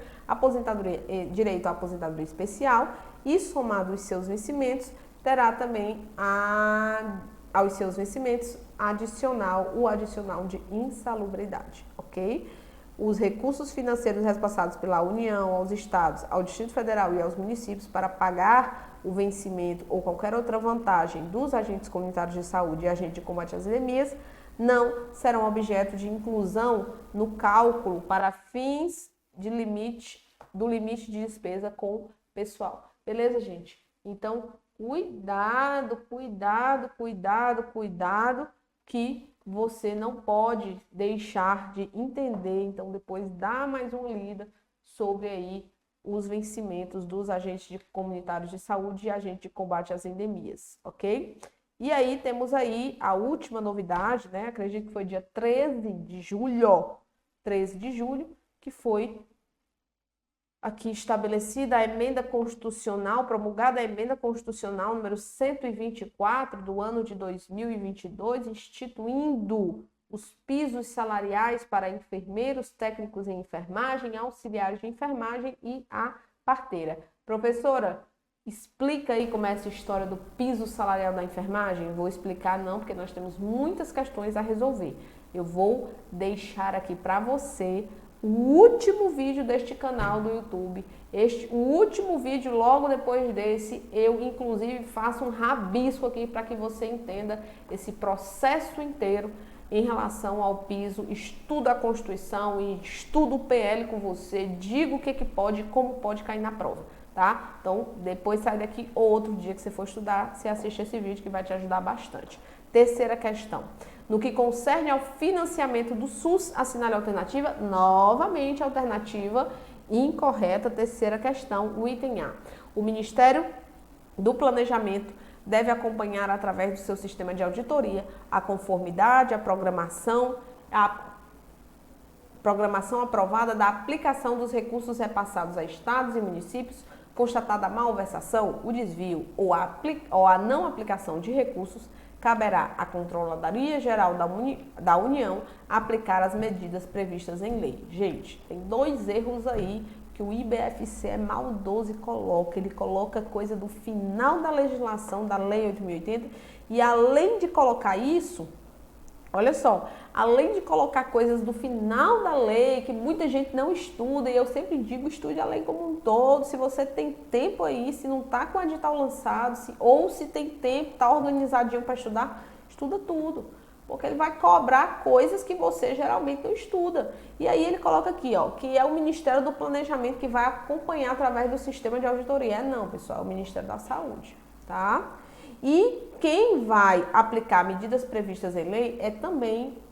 direito à aposentadoria especial e, somado aos seus vencimentos, terá também aos seus vencimentos o adicional de insalubridade, ok? Os recursos financeiros repassados pela União aos estados, ao Distrito Federal e aos municípios para pagar o vencimento ou qualquer outra vantagem dos agentes comunitários de saúde e agentes de combate às endemias não serão objeto de inclusão no cálculo para fins do limite de despesa com pessoal. Beleza, gente? Então, cuidado, que você não pode deixar de entender. Então, depois dá mais uma lida sobre aí os vencimentos dos agentes comunitários de saúde e agentes de combate às endemias, ok? E aí temos aí a última novidade, né? Acredito que foi dia 13 de julho, que foi aqui estabelecida a emenda constitucional, promulgada a emenda constitucional número 124 do ano de 2022, instituindo os pisos salariais para enfermeiros, técnicos em enfermagem, auxiliares de enfermagem e a parteira. Professora, explica aí como é essa história do piso salarial da enfermagem. Vou explicar não, porque nós temos muitas questões a resolver. Eu vou deixar aqui para você o último vídeo deste canal do YouTube. O último vídeo, logo depois desse, eu inclusive faço um rabisco aqui para que você entenda esse processo inteiro em relação ao piso, estudo a Constituição e estudo o PL com você, digo o que pode e como pode cair na prova, tá? Então, depois sai daqui ou outro dia que você for estudar, você assiste esse vídeo que vai te ajudar bastante. Terceira questão. No que concerne ao financiamento do SUS, assinale a alternativa, novamente alternativa incorreta, terceira questão, o item A. O Ministério do Planejamento deve acompanhar através do seu sistema de auditoria a conformidade, a programação aprovada da aplicação dos recursos repassados a estados e municípios, constatada a malversação, o desvio ou a não aplicação de recursos, caberá à Controladoria Geral da União aplicar as medidas previstas em lei. Gente, tem 2 erros aí que o IBFC é maldoso e coloca. Ele coloca coisa do final da legislação da Lei 8.080 e além de colocar isso, olha só, além de colocar coisas do final da lei que muita gente não estuda, e eu sempre digo, estude a lei como um todo, se você tem tempo aí, se não está com o edital lançado, ou se tem tempo, está organizadinho para estudar, estuda tudo. Porque ele vai cobrar coisas que você geralmente não estuda. E aí ele coloca aqui, ó, que é o Ministério do Planejamento que vai acompanhar através do sistema de auditoria. Não, pessoal, é o Ministério da Saúde, tá? E quem vai aplicar medidas previstas em lei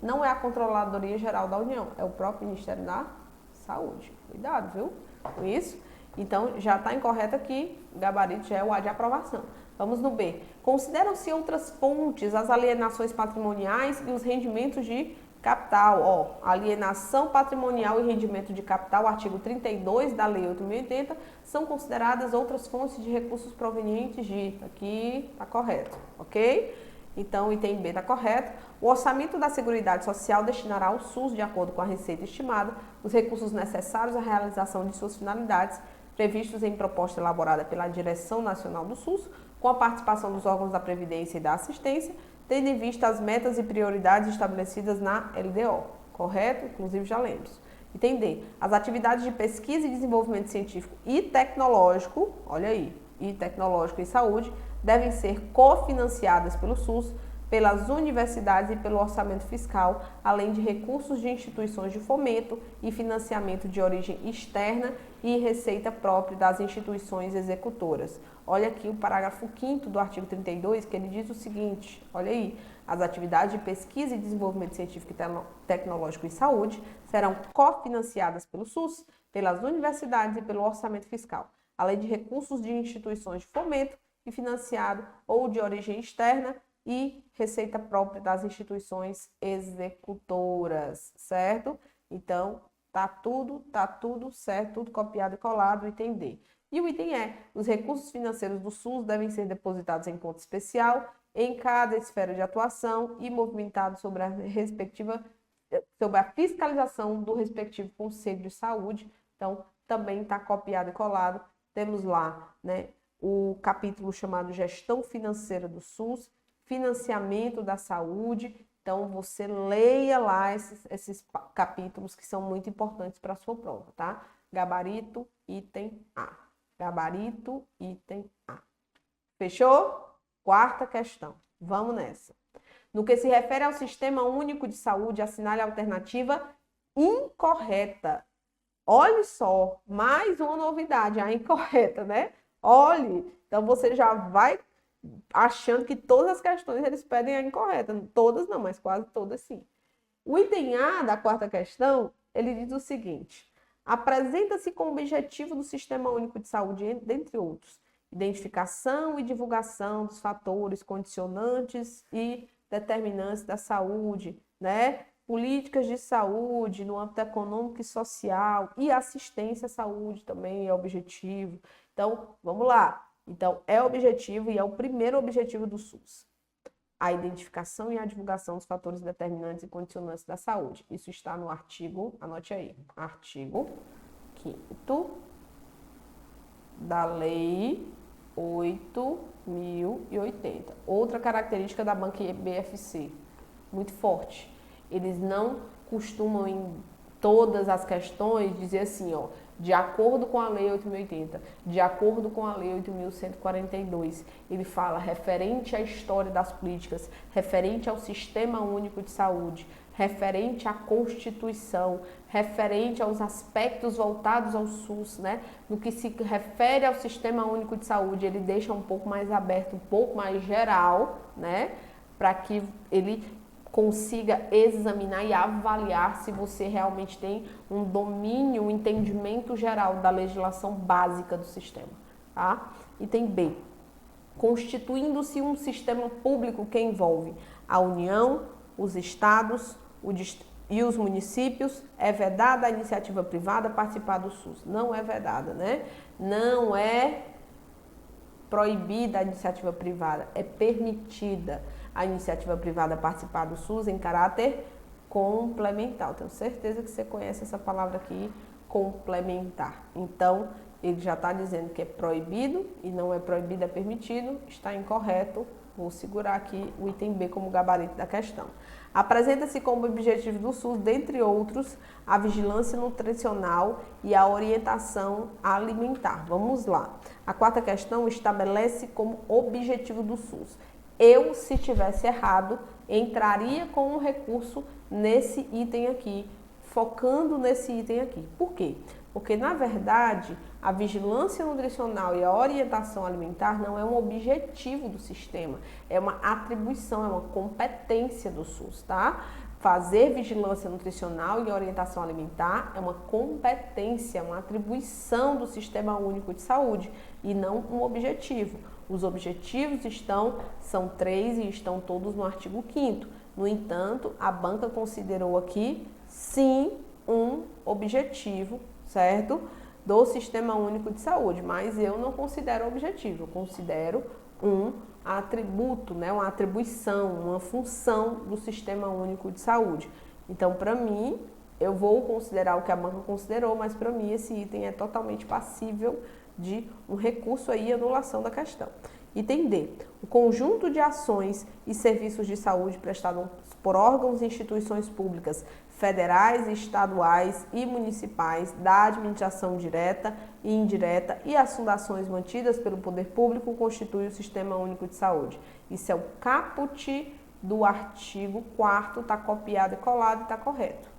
não é a Controladoria Geral da União, é o próprio Ministério da Saúde. Cuidado, viu? Com isso. Então, já está incorreto aqui, o gabarito já é o A de aprovação. Vamos no B. Consideram-se outras fontes as alienações patrimoniais e os rendimentos de capital. Ó, alienação patrimonial e rendimento de capital, artigo 32 da Lei 8.080, são consideradas outras fontes de recursos provenientes de... Aqui está correto, ok? Então, o item B está correto. O orçamento da Seguridade Social destinará ao SUS, de acordo com a receita estimada, os recursos necessários à realização de suas finalidades, previstos em proposta elaborada pela Direção Nacional do SUS, com a participação dos órgãos da Previdência e da Assistência, tendo em vista as metas e prioridades estabelecidas na LDO, correto? Inclusive já lemos. Item D. As atividades de pesquisa e desenvolvimento científico e tecnológico, olha aí, e tecnológico e saúde, devem ser cofinanciadas pelo SUS, pelas universidades e pelo orçamento fiscal, além de recursos de instituições de fomento e financiamento de origem externa e receita própria das instituições executoras. Olha aqui o parágrafo 5º do artigo 32, que ele diz o seguinte, olha aí, as atividades de pesquisa e desenvolvimento científico e tecnológico e saúde serão cofinanciadas pelo SUS, pelas universidades e pelo orçamento fiscal, além de recursos de instituições de fomento e financiado ou de origem externa e receita própria das instituições executoras, certo? Então, tá tudo certo, tudo copiado e colado, item D. E o item E, os recursos financeiros do SUS devem ser depositados em conta especial em cada esfera de atuação e movimentados sobre a fiscalização do respectivo Conselho de Saúde. Então, também está copiado e colado. Temos lá, né, o capítulo chamado Gestão Financeira do SUS, Financiamento da Saúde. Então, você leia lá esses capítulos que são muito importantes para a sua prova, tá? Gabarito, item A. Gabarito, item A. Fechou? Quarta questão. Vamos nessa. No que se refere ao Sistema Único de Saúde, assinale a alternativa incorreta. Olhe só, mais uma novidade, a incorreta, né? Olhe, então você já vai achando que todas as questões eles pedem a incorreta. Todas não, mas quase todas sim. O item A da quarta questão, ele diz o seguinte: apresenta-se como objetivo do Sistema Único de Saúde, dentre outros, identificação e divulgação dos fatores condicionantes e determinantes da saúde, né? Políticas de saúde no âmbito econômico e social e assistência à saúde também é objetivo. Então, vamos lá. Então, é objetivo e é o primeiro objetivo do SUS. A identificação e a divulgação dos fatores determinantes e condicionantes da saúde. Isso está no artigo, anote aí, artigo 5º da Lei 8.080. Outra característica da banca BFC, muito forte. Eles não costumam, em todas as questões, dizer assim, ó, de acordo com a Lei 8.080, de acordo com a Lei 8.142, ele fala referente à história das políticas, referente ao Sistema Único de Saúde, referente à Constituição, referente aos aspectos voltados ao SUS, né? No que se refere ao Sistema Único de Saúde, ele deixa um pouco mais aberto, um pouco mais geral, né? Para que ele consiga examinar e avaliar se você realmente tem um domínio, um entendimento geral da legislação básica do sistema, tá? Item B. Constituindo-se um sistema público que envolve a União, os estados e os municípios, é vedada a iniciativa privada participar do SUS. Não é vedada, né? Não é proibida a iniciativa privada, é permitida a iniciativa privada participar do SUS em caráter complementar. Eu tenho certeza que você conhece essa palavra aqui, complementar. Então, ele já está dizendo que é proibido e não é proibido, é permitido. Está incorreto. Vou segurar aqui o item B como gabarito da questão. Apresenta-se como objetivo do SUS, dentre outros, a vigilância nutricional e a orientação alimentar. Vamos lá. A quarta questão estabelece como objetivo do SUS. Eu, se tivesse errado, entraria com um recurso nesse item aqui, focando nesse item aqui. Por quê? Porque, na verdade, a vigilância nutricional e a orientação alimentar não é um objetivo do sistema, é uma atribuição, é uma competência do SUS, tá? Fazer vigilância nutricional e orientação alimentar é uma competência, uma atribuição do Sistema Único de Saúde e não um objetivo. Os objetivos são 3 e estão todos no artigo 5º. No entanto, a banca considerou aqui, sim, um objetivo, certo? Do Sistema Único de Saúde, mas eu não considero objetivo, eu considero um atributo, né? Uma atribuição, uma função do Sistema Único de Saúde. Então, para mim, eu vou considerar o que a banca considerou, mas para mim esse item é totalmente passível de um recurso aí, anulação da questão. Item D. O conjunto de ações e serviços de saúde prestados por órgãos e instituições públicas federais, estaduais e municipais da administração direta e indireta e as fundações mantidas pelo poder público constitui o Sistema Único de Saúde. Isso é o caput do artigo 4º, está copiado e colado e está correto.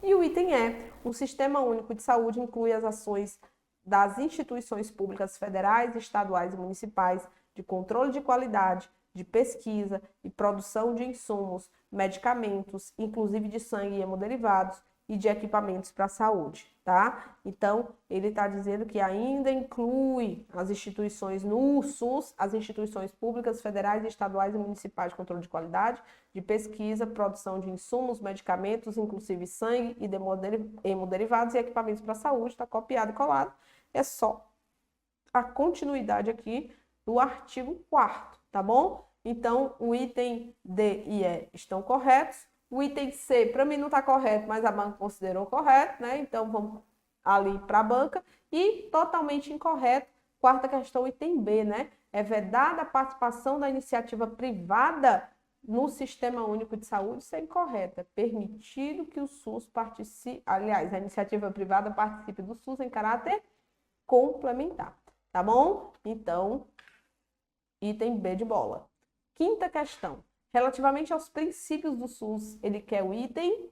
E o item E. O Sistema Único de Saúde inclui as ações das instituições públicas federais, estaduais e municipais de controle de qualidade, de pesquisa e produção de insumos, medicamentos, inclusive de sangue e hemoderivados, e de equipamentos para a saúde, tá? Então, ele está dizendo que ainda inclui as instituições no SUS, as instituições públicas, federais, estaduais e municipais de controle de qualidade, de pesquisa, produção de insumos, medicamentos, inclusive sangue e hemoderivados e equipamentos para a saúde, está copiado e colado. É só a continuidade aqui do artigo 4º, tá bom? Então, o item D e E estão corretos. O item C, para mim não está correto, mas a banca considerou correto, né? Então, vamos ali para a banca. E totalmente incorreto, quarta questão, item B, né? É vedada a participação da iniciativa privada no Sistema Único de Saúde. Isso é incorreto. É permitido que o SUS participe, aliás, a iniciativa privada participe do SUS em caráter complementar, tá bom? Então, item B de bola. Quinta questão. Relativamente aos princípios do SUS, ele quer o item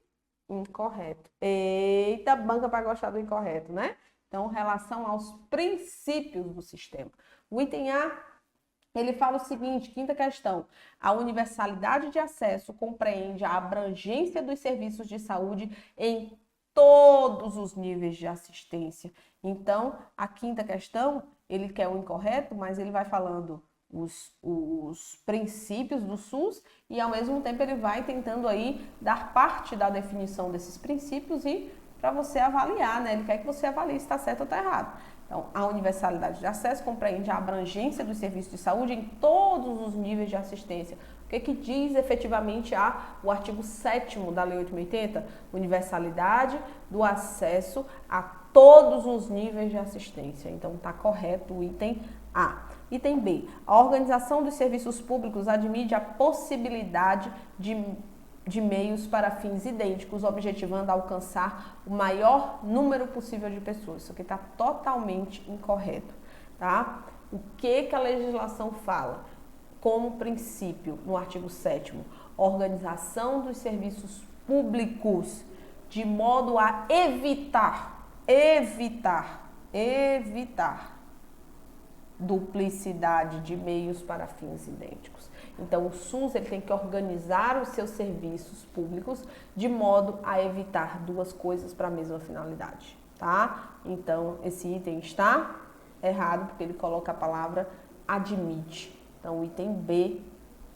incorreto. Eita, banca para gostar do incorreto, né? Então, relação aos princípios do sistema. O item A, ele fala o seguinte, quinta questão. A universalidade de acesso compreende a abrangência dos serviços de saúde em todos os níveis de assistência. Então, a quinta questão, ele quer o incorreto, mas ele vai falando os princípios do SUS e, ao mesmo tempo, ele vai tentando aí dar parte da definição desses princípios e para você avaliar, né? Ele quer que você avalie se está certo ou está errado. Então, a universalidade de acesso compreende a abrangência dos serviços de saúde em todos os níveis de assistência. O que diz efetivamente o artigo 7º da Lei 8.080? Universalidade do acesso a todos os níveis de assistência. Então, está correto o item A. Item B. A organização dos serviços públicos admite a possibilidade de meios para fins idênticos, objetivando alcançar o maior número possível de pessoas. Isso aqui está totalmente incorreto, tá? O que a legislação fala? Como princípio, no artigo 7º, organização dos serviços públicos de modo a evitar duplicidade de meios para fins idênticos. Então, o SUS ele tem que organizar os seus serviços públicos de modo a evitar duas coisas para a mesma finalidade, tá? Então, esse item está errado porque ele coloca a palavra admite. Então, o item B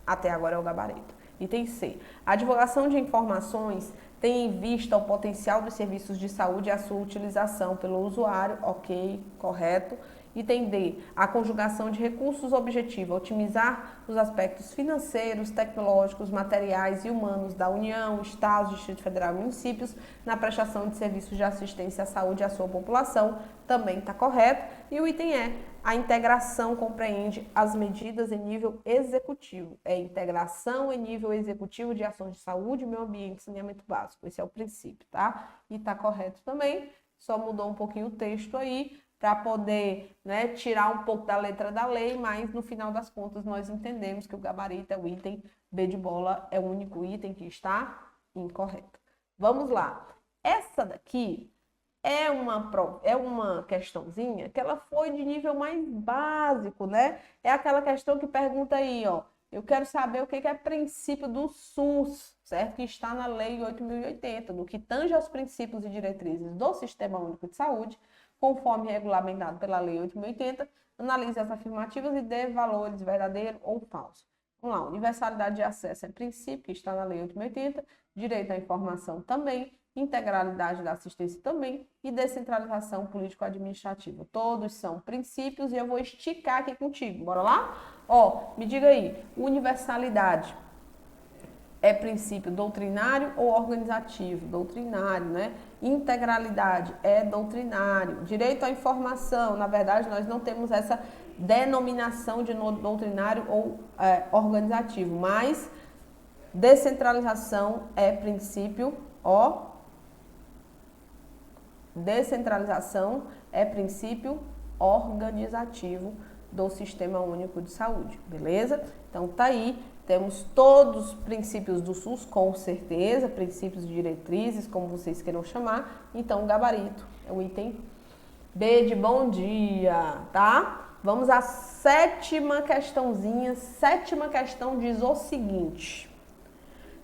até agora é o gabarito. Item C. A divulgação de informações tem em vista o potencial dos serviços de saúde e a sua utilização pelo usuário, ok, correto. Item D. A conjugação de recursos objetiva, otimizar os aspectos financeiros, tecnológicos, materiais e humanos da União, Estados, Distrito Federal e municípios na prestação de serviços de assistência à saúde à sua população, também está correto. E o item E. A integração compreende as medidas em nível executivo. É integração em nível executivo de ações de saúde, meio ambiente e saneamento básico. Esse é o princípio, tá? E está correto também. Só mudou um pouquinho o texto aí, para poder, né, tirar um pouco da letra da lei, mas no final das contas nós entendemos que o gabarito é o item B de bola, é o único item que está incorreto. Vamos lá. Essa daqui é uma questãozinha que ela foi de nível mais básico, né? É aquela questão que pergunta aí, ó, eu quero saber o que é princípio do SUS, certo? Que está na Lei 8.080, no que tange aos princípios e diretrizes do Sistema Único de Saúde, conforme regulamentado pela Lei 8.080, analise as afirmativas e dê valores verdadeiro ou falso. Vamos lá, universalidade de acesso é princípio, que está na Lei 8.080, direito à informação também, integralidade da assistência também e descentralização político-administrativa. Todos são princípios e eu vou esticar aqui contigo. Bora lá? Ó, me diga aí, universalidade é princípio doutrinário ou organizativo? Doutrinário, né? Integralidade é doutrinário. Direito à informação, na verdade, nós não temos essa denominação de doutrinário ou organizativo, mas descentralização é princípio organizativo do Sistema Único de Saúde, beleza? Então tá aí, temos todos os princípios do SUS, com certeza, princípios e diretrizes, como vocês queiram chamar. Então o gabarito é o item B de bom dia, tá? Vamos à sétima questãozinha. Sétima questão diz o seguinte: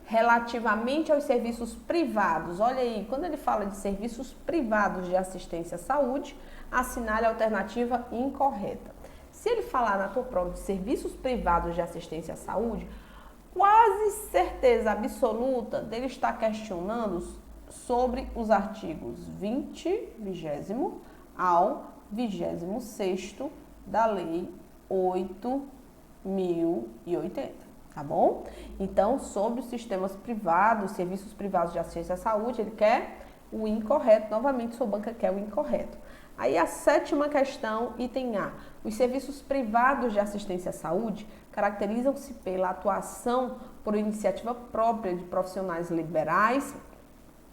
relativamente aos serviços privados, olha aí, quando ele fala de serviços privados de assistência à saúde, assinale a alternativa incorreta. Se ele falar na tua prova de serviços privados de assistência à saúde, quase certeza absoluta dele estar questionando sobre os artigos 20º ao 26º da Lei 8.080, tá bom? Então, sobre os sistemas privados, serviços privados de assistência à saúde, ele quer o incorreto, novamente sua banca quer o incorreto. Aí a sétima questão, item A. Os serviços privados de assistência à saúde caracterizam-se pela atuação por iniciativa própria de profissionais liberais,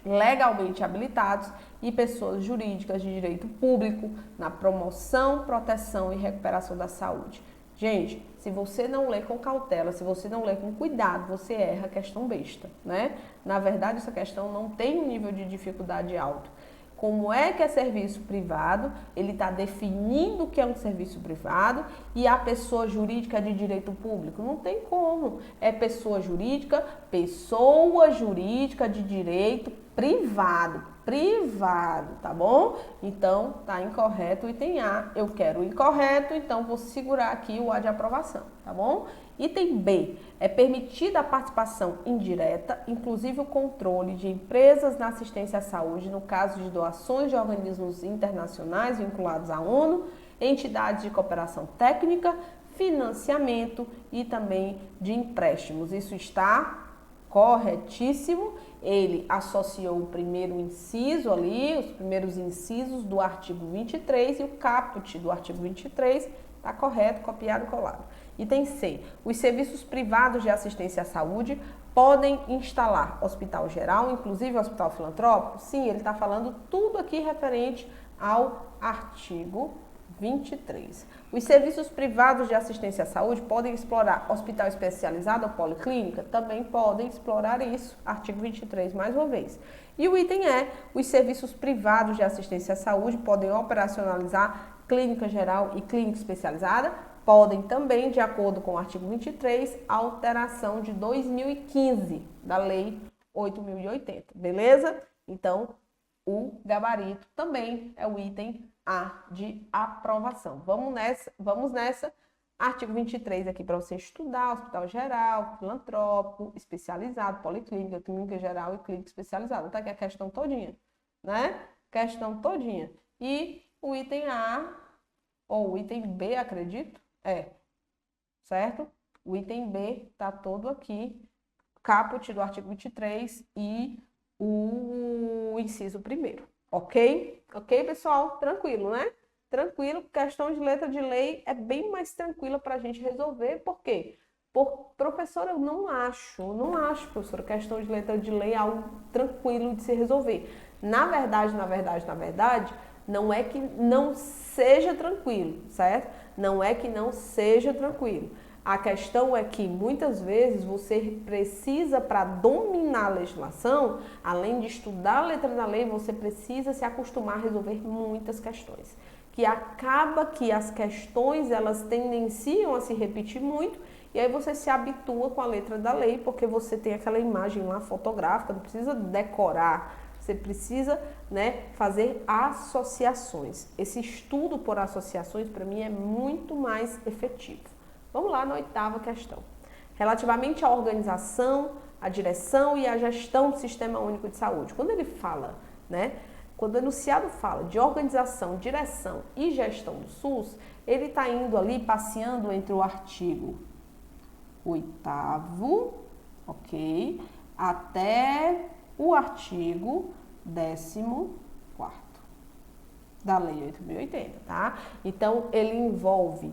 legalmente habilitados e pessoas jurídicas de direito público na promoção, proteção e recuperação da saúde. Gente, se você não lê com cautela, se você não lê com cuidado, você erra a questão besta, né? Na verdade, essa questão não tem um nível de dificuldade alto. Como é que é serviço privado? Ele está definindo o que é um serviço privado e a pessoa jurídica de direito público. Não tem como. É pessoa jurídica de direito privado, tá bom? Então, tá incorreto o item A. Eu quero o incorreto, então vou segurar aqui o A de aprovação, tá bom? Item B. É permitida a participação indireta, inclusive o controle de empresas na assistência à saúde, no caso de doações de organismos internacionais vinculados à ONU, entidades de cooperação técnica, financiamento e também de empréstimos. Isso está corretíssimo. Ele associou o primeiro inciso ali, os primeiros incisos do artigo 23 e o caput do artigo 23 está correto, copiado e colado. Item C. Os serviços privados de assistência à saúde podem instalar hospital geral, inclusive hospital filantrópico? Sim, ele está falando tudo aqui referente ao artigo 23. Os serviços privados de assistência à saúde podem explorar hospital especializado ou policlínica? Também podem explorar isso, artigo 23, mais uma vez. E o item E, os serviços privados de assistência à saúde podem operacionalizar clínica geral e clínica especializada? Podem também, de acordo com o artigo 23, alteração de 2015 da Lei 8.080, beleza? Então, o gabarito também é o item A de aprovação. Vamos nessa. Artigo 23 aqui para você estudar: hospital geral, filantrópico, especializado, policlínica, clínica geral e clínica especializada. Tá aqui a questão todinha, né? Questão todinha. E o item A, ou o item B, acredito, certo? O item B tá todo aqui, caput do artigo 23 e o inciso 1º, ok? Ok, pessoal? Tranquilo, né? Tranquilo, questão de letra de lei é bem mais tranquila para a gente resolver. Por quê? Professora, eu não acho, professora, questão de letra de lei é algo tranquilo de se resolver. Na verdade, não é que não seja tranquilo, certo? Não é que não seja tranquilo. A questão é que muitas vezes você precisa, para dominar a legislação, além de estudar a letra da lei, você precisa se acostumar a resolver muitas questões. Que acaba que as questões, elas tendenciam a se repetir muito, e aí você se habitua com a letra da lei, porque você tem aquela imagem lá fotográfica, não precisa decorar, você precisa, né, fazer associações. Esse estudo por associações, para mim, é muito mais efetivo. Vamos lá na 8ª questão. Relativamente à organização, à direção e à gestão do Sistema Único de Saúde. Quando ele fala, né, quando o enunciado fala de organização, direção e gestão do SUS, ele está indo ali, passeando entre o artigo 8º, ok, até o artigo 14º da Lei 8.080, tá? Então, ele envolve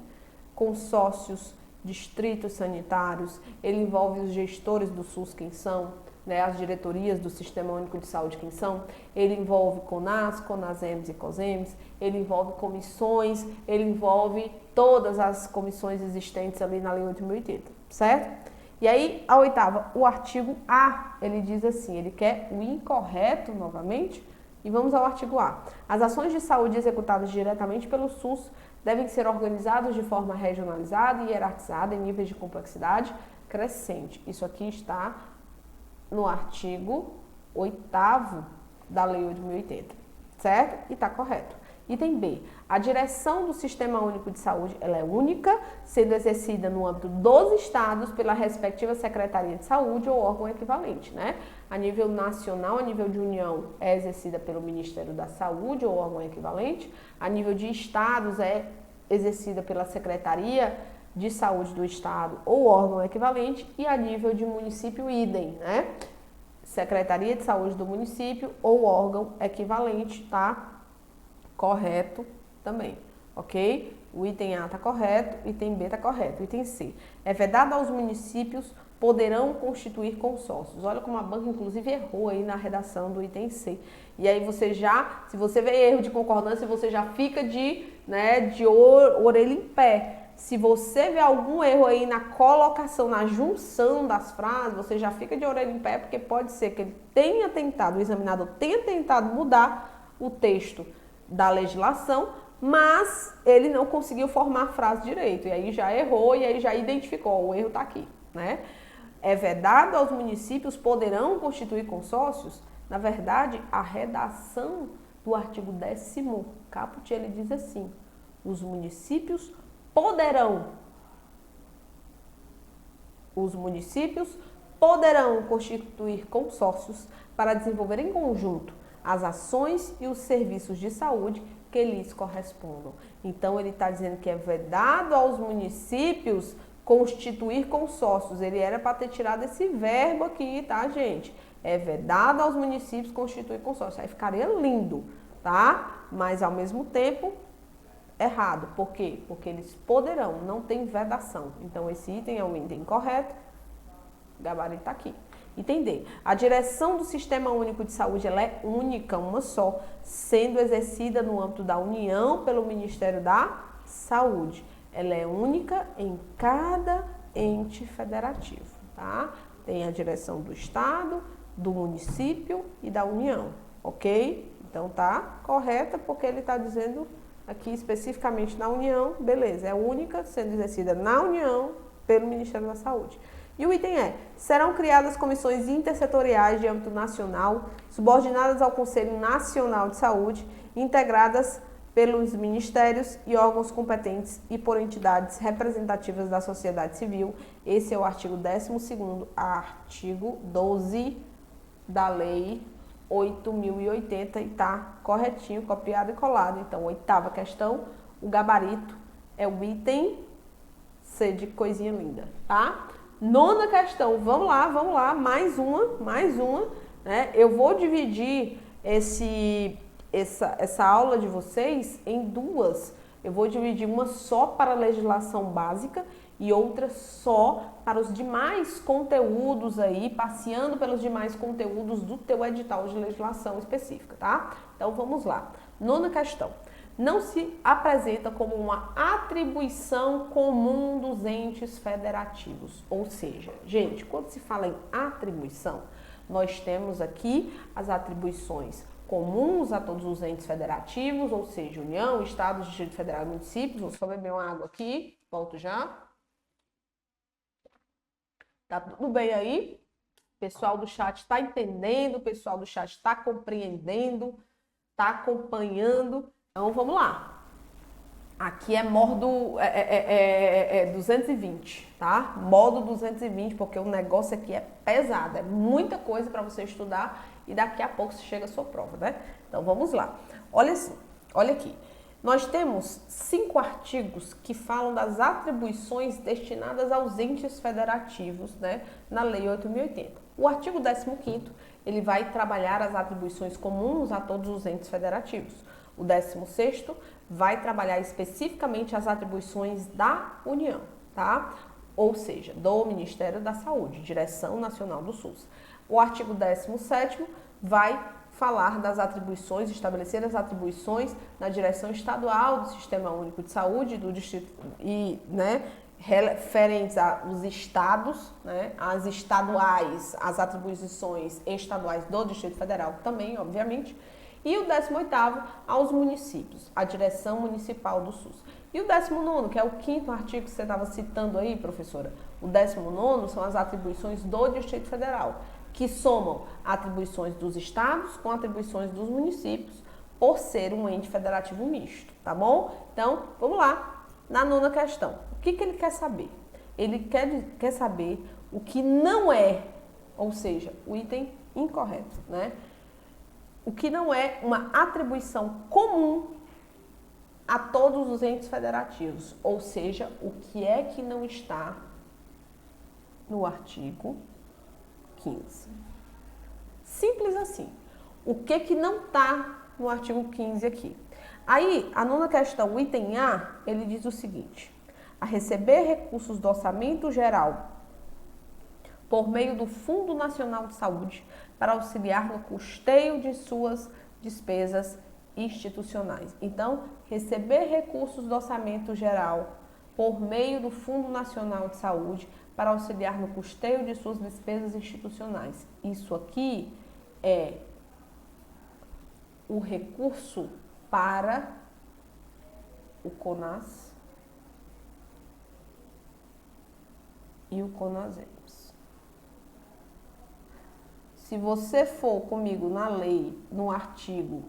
consórcios, distritos sanitários, ele envolve os gestores do SUS, quem são, né, as diretorias do Sistema Único de Saúde, quem são, ele envolve CONAS, CONASEMS e COSEMS, ele envolve comissões, ele envolve todas as comissões existentes ali na Lei 8.080, certo? E aí, a oitava, o artigo A, ele diz assim, ele quer o incorreto novamente, e vamos ao artigo A. As ações de saúde executadas diretamente pelo SUS devem ser organizadas de forma regionalizada e hierarquizada em níveis de complexidade crescente. Isso aqui está no artigo 8º da Lei 8.080, certo? E está correto. Item B. A direção do Sistema Único de Saúde ela é única, sendo exercida no âmbito dos estados pela respectiva Secretaria de Saúde ou órgão equivalente, né? A nível nacional, a nível de União, é exercida pelo Ministério da Saúde ou órgão equivalente. A nível de estados, é exercida pela Secretaria de Saúde do Estado ou órgão equivalente. E a nível de município, idem, né? Secretaria de Saúde do município ou órgão equivalente, tá? Correto também, ok? O item A está correto, o item B está correto. O item C. É vedado aos municípios poderão constituir consórcios. Olha como a banca, inclusive, errou aí na redação do item C. E aí você já, se você vê erro de concordância, você já fica de orelha em pé. Se você vê algum erro aí na colocação, na junção das frases, você já fica de orelha em pé, porque pode ser que ele tenha tentado, o examinador tenha tentado mudar o texto da legislação, mas ele não conseguiu formar a frase direito, e aí já errou, e aí já identificou, o erro está aqui, né? É vedado aos municípios poderão constituir consórcios? Na verdade, a redação do artigo 10º caput, ele diz assim, os municípios poderão constituir consórcios para desenvolver em conjunto as ações e os serviços de saúde que lhes correspondam. Então, ele está dizendo que é vedado aos municípios constituir consórcios. Ele era para ter tirado esse verbo aqui, tá, gente? É vedado aos municípios constituir consórcios. Aí ficaria lindo, tá? Mas, ao mesmo tempo, errado. Por quê? Porque eles poderão, não tem vedação. Então, esse item é o item correto. O gabarito está aqui. Entender. A direção do Sistema Único de Saúde ela é única, uma só, sendo exercida no âmbito da União pelo Ministério da Saúde. Ela é única em cada ente federativo, tá? Tem a direção do Estado, do município e da União, ok? Então tá correta porque ele está dizendo aqui especificamente na União, beleza, é única, sendo exercida na União pelo Ministério da Saúde. E o item é, serão criadas comissões intersetoriais de âmbito nacional, subordinadas ao Conselho Nacional de Saúde, integradas pelos ministérios e órgãos competentes e por entidades representativas da sociedade civil. Esse é o artigo 12º, artigo 12 da Lei 8.080 e tá corretinho, copiado e colado. Então, oitava questão, o gabarito é o item C de coisinha linda, tá? Nona questão, vamos lá, mais uma, né? Eu vou dividir essa aula de vocês em duas. Eu vou dividir uma só para a legislação básica e outra só para os demais conteúdos aí, passeando pelos demais conteúdos do teu edital de legislação específica, tá? Então vamos lá. Nona questão. Não se apresenta como uma atribuição comum dos entes federativos. Ou seja, gente, quando se fala em atribuição, nós temos aqui as atribuições comuns a todos os entes federativos, ou seja, União, Estados, Distrito Federal e municípios. Vou só beber uma água aqui, volto já. Tá tudo bem aí? O pessoal do chat está entendendo, o pessoal do chat está compreendendo, está acompanhando. Então, vamos lá. Aqui é modo 220, tá? Modo 220, porque o negócio aqui é pesado, é muita coisa para você estudar e daqui a pouco você chega a sua prova, né? Então, vamos lá. Olha assim, olha aqui. Nós temos 5 artigos que falam das atribuições destinadas aos entes federativos, né? Na Lei 8.080. O artigo 15º, ele vai trabalhar as atribuições comuns a todos os entes federativos. O 16º vai trabalhar especificamente as atribuições da União, tá? Ou seja, do Ministério da Saúde, Direção Nacional do SUS. O artigo 17º vai falar das atribuições, estabelecer as atribuições na direção estadual do Sistema Único de Saúde do distrito e, né, referentes aos estados, né, as estaduais, as atribuições estaduais do Distrito Federal também, obviamente, e o 18º aos municípios, a direção municipal do SUS. E o 19º, que é o 5º artigo que você estava citando aí, professora, o 19º são as atribuições do Distrito Federal, que somam atribuições dos estados com atribuições dos municípios, por ser um ente federativo misto, tá bom? Então, vamos lá, na 9ª questão. O que ele quer saber? Ele quer saber o que não é, ou seja, o item incorreto, né? O que não é uma atribuição comum a todos os entes federativos, ou seja, o que é que não está no artigo 15. Simples assim. O que não está no artigo 15 aqui? Aí, a 9ª questão, o item A, ele diz o seguinte: a receber recursos do orçamento geral por meio do Fundo Nacional de Saúde para auxiliar no custeio de suas despesas institucionais. Então, receber recursos do orçamento geral por meio do Fundo Nacional de Saúde para auxiliar no custeio de suas despesas institucionais. Isso aqui é o recurso para o CONAS e o CONASEMS. Se você for comigo na lei, no artigo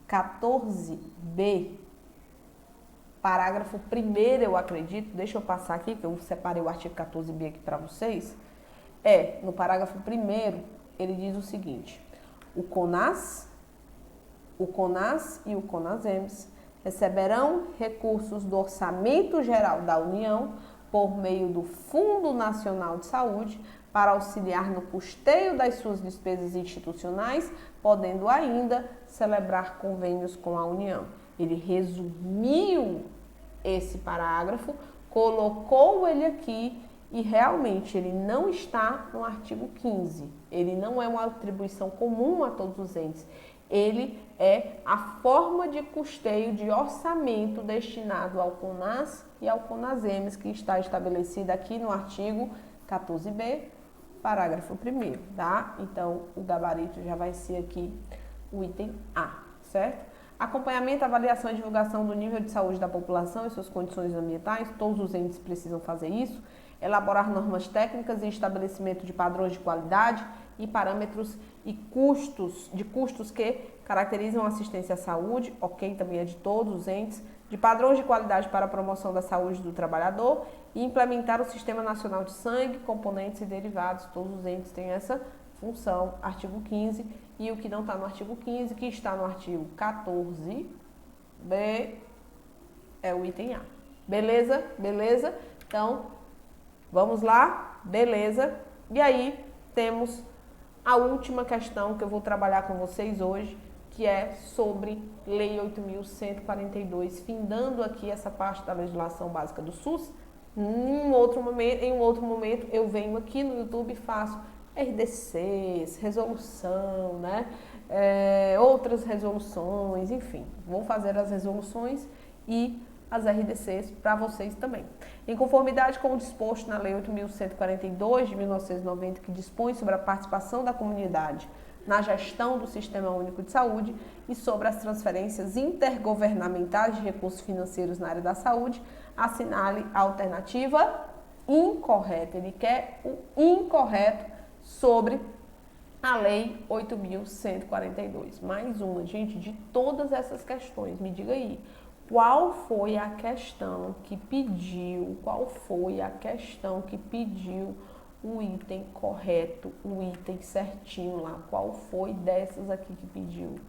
14b, parágrafo 1º, eu acredito, deixa eu passar aqui, que eu separei o artigo 14b aqui para vocês. No parágrafo 1º, ele diz o seguinte: o CONAS e o CONASEMS receberão recursos do Orçamento Geral da União por meio do Fundo Nacional de Saúde para auxiliar no custeio das suas despesas institucionais, podendo ainda celebrar convênios com a União. Ele resumiu esse parágrafo, colocou ele aqui e realmente ele não está no artigo 15. Ele não é uma atribuição comum a todos os entes. Ele é a forma de custeio de orçamento destinado ao CONAS e ao CONASEMS, que está estabelecida aqui no artigo 14b, parágrafo 1º, tá? Então, o gabarito já vai ser aqui o item A, certo? Acompanhamento, avaliação e divulgação do nível de saúde da população e suas condições ambientais, todos os entes precisam fazer isso. Elaborar normas técnicas e estabelecimento de padrões de qualidade e parâmetros e custos que caracterizam a assistência à saúde, ok, também é de todos os entes, de padrões de qualidade para a promoção da saúde do trabalhador e implementar o Sistema Nacional de Sangue, componentes e derivados, todos os entes têm essa função, artigo 15, e o que não está no artigo 15, que está no artigo 14b, é o item A. Beleza? Beleza? Então, vamos lá? Beleza. E aí, temos a última questão que eu vou trabalhar com vocês hoje, que é sobre Lei 8.142, findando aqui essa parte da legislação básica do SUS. Em um outro momento, eu venho aqui no YouTube e faço RDCs, resolução, né? Outras resoluções, enfim. Vou fazer as resoluções e as RDCs para vocês também. Em conformidade com o disposto na Lei 8.142 de 1990, que dispõe sobre a participação da comunidade na gestão do Sistema Único de Saúde e sobre as transferências intergovernamentais de recursos financeiros na área da saúde, assinale a alternativa incorreta. Ele quer o incorreto sobre a Lei 8.142. Mais uma, gente, de todas essas questões, me diga aí. Qual foi a questão que pediu o item correto, o item certinho lá? Qual foi dessas aqui que pediu?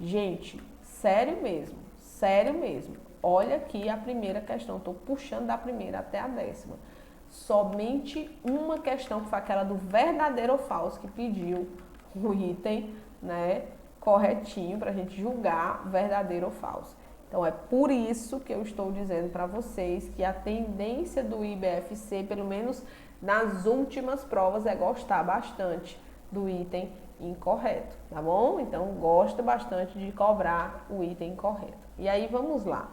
Gente, sério mesmo, sério mesmo. Olha aqui a primeira questão, estou puxando da primeira até a 10ª. Somente uma questão, que foi aquela do verdadeiro ou falso, que pediu o item, né, corretinho para a gente julgar verdadeiro ou falso. Então, é por isso que eu estou dizendo para vocês que a tendência do IBFC, pelo menos nas últimas provas, é gostar bastante do item incorreto, tá bom? Então, gosta bastante de cobrar o item incorreto. E aí, vamos lá.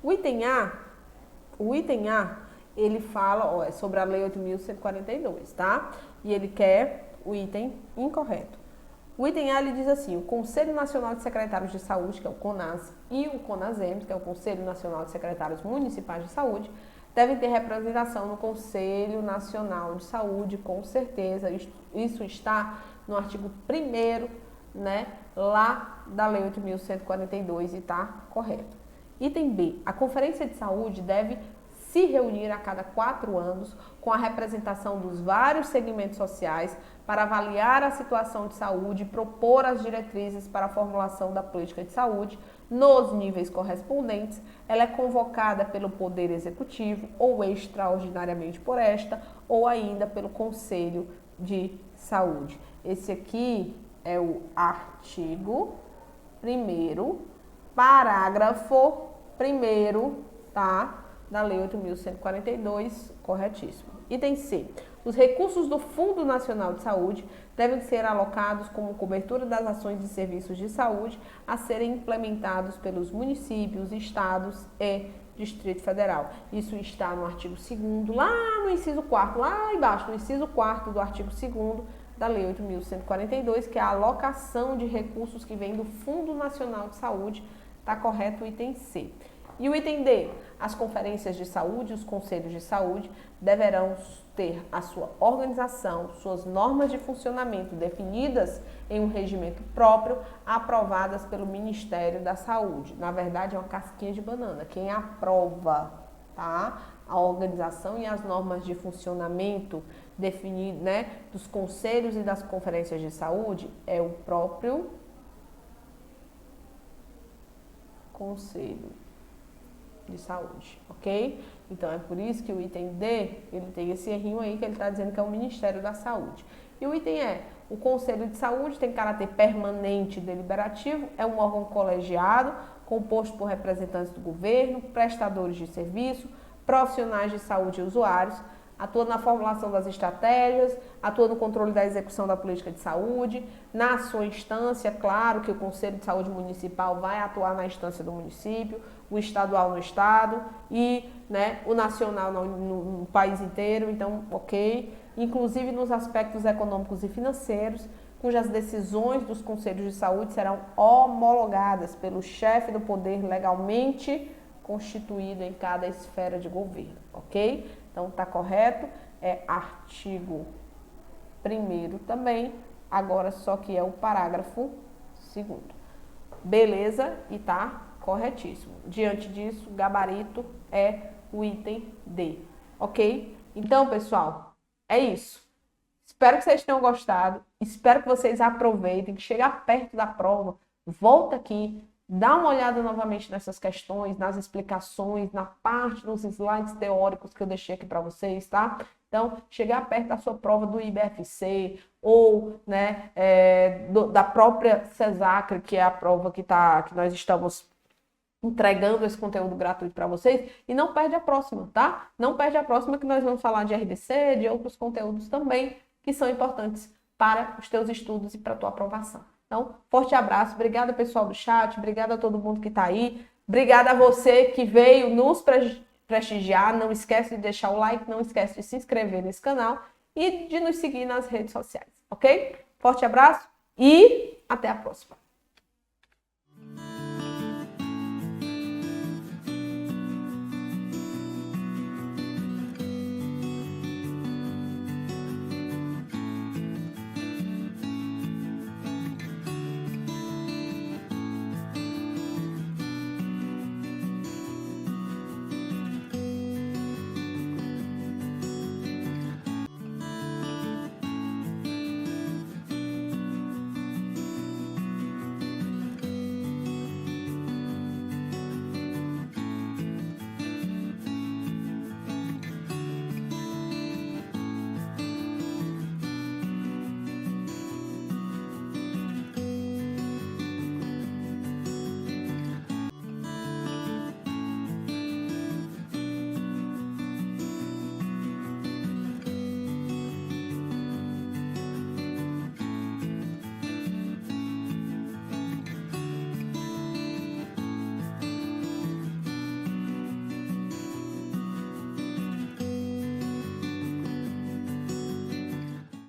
O item A, ele fala, é sobre a Lei 8.142, tá? E ele quer o item incorreto. O item A, ele diz assim: o Conselho Nacional de Secretários de Saúde, que é o CONAS, e o CONASEMS, que é o Conselho Nacional de Secretários Municipais de Saúde, devem ter representação no Conselho Nacional de Saúde, com certeza. Isso está no artigo 1º, né, lá da Lei 8.142 e está correto. Item B, a Conferência de Saúde deve se reunir a cada 4 anos com a representação dos vários segmentos sociais para avaliar a situação de saúde e propor as diretrizes para a formulação da política de saúde nos níveis correspondentes. Ela é convocada pelo Poder Executivo ou extraordinariamente por esta, ou ainda pelo Conselho de Saúde. Esse aqui é o artigo 1º, parágrafo 1º, tá? Da Lei 8.142, corretíssimo. Item C. Os recursos do Fundo Nacional de Saúde devem ser alocados como cobertura das ações de serviços de saúde a serem implementados pelos municípios, estados e Distrito Federal. Isso está no artigo 2º, lá no inciso 4º, lá embaixo, no inciso 4º do artigo 2º da Lei 8.142, que é a alocação de recursos que vem do Fundo Nacional de Saúde. Está correto o item C. E o item D, as conferências de saúde e os conselhos de saúde deverão ter a sua organização, suas normas de funcionamento definidas em um regimento próprio, aprovadas pelo Ministério da Saúde. Na verdade, é uma casquinha de banana. Quem aprova, tá, a organização e as normas de funcionamento definidas, né, dos conselhos e das conferências de saúde é o próprio Conselho de Saúde, ok? Então, é por isso que o item D, ele tem esse errinho aí, que ele está dizendo que é o Ministério da Saúde. E o item E, o Conselho de Saúde tem caráter permanente e deliberativo, é um órgão colegiado, composto por representantes do governo, prestadores de serviço, profissionais de saúde e usuários, atua na formulação das estratégias, atua no controle da execução da política de saúde, na sua instância, claro que o Conselho de Saúde Municipal vai atuar na instância do município, o estadual no estado e, né, o nacional no país inteiro, então, ok. Inclusive nos aspectos econômicos e financeiros, cujas decisões dos conselhos de saúde serão homologadas pelo chefe do poder legalmente constituído em cada esfera de governo, ok? Então, tá correto, é artigo 1º também, agora só que é o parágrafo 2º. Beleza? E tá corretíssimo. Diante disso, gabarito é o item D, ok? Então, pessoal, é isso. Espero que vocês tenham gostado, espero que vocês aproveitem, que chegar perto da prova, volta aqui, dá uma olhada novamente nessas questões, nas explicações, na parte dos slides teóricos que eu deixei aqui para vocês, tá? Então, chegar perto da sua prova do IBFC ou, né, da própria CESACRE, que é a prova que nós estamos entregando esse conteúdo gratuito para vocês, e não perde a próxima, tá? Não perde a próxima, que nós vamos falar de RDC, de outros conteúdos também que são importantes para os teus estudos e para a tua aprovação. Então, forte abraço, obrigada pessoal do chat, obrigada a todo mundo que está aí, obrigada a você que veio nos prestigiar, não esquece de deixar o like, não esquece de se inscrever nesse canal e de nos seguir nas redes sociais, ok? Forte abraço e até a próxima!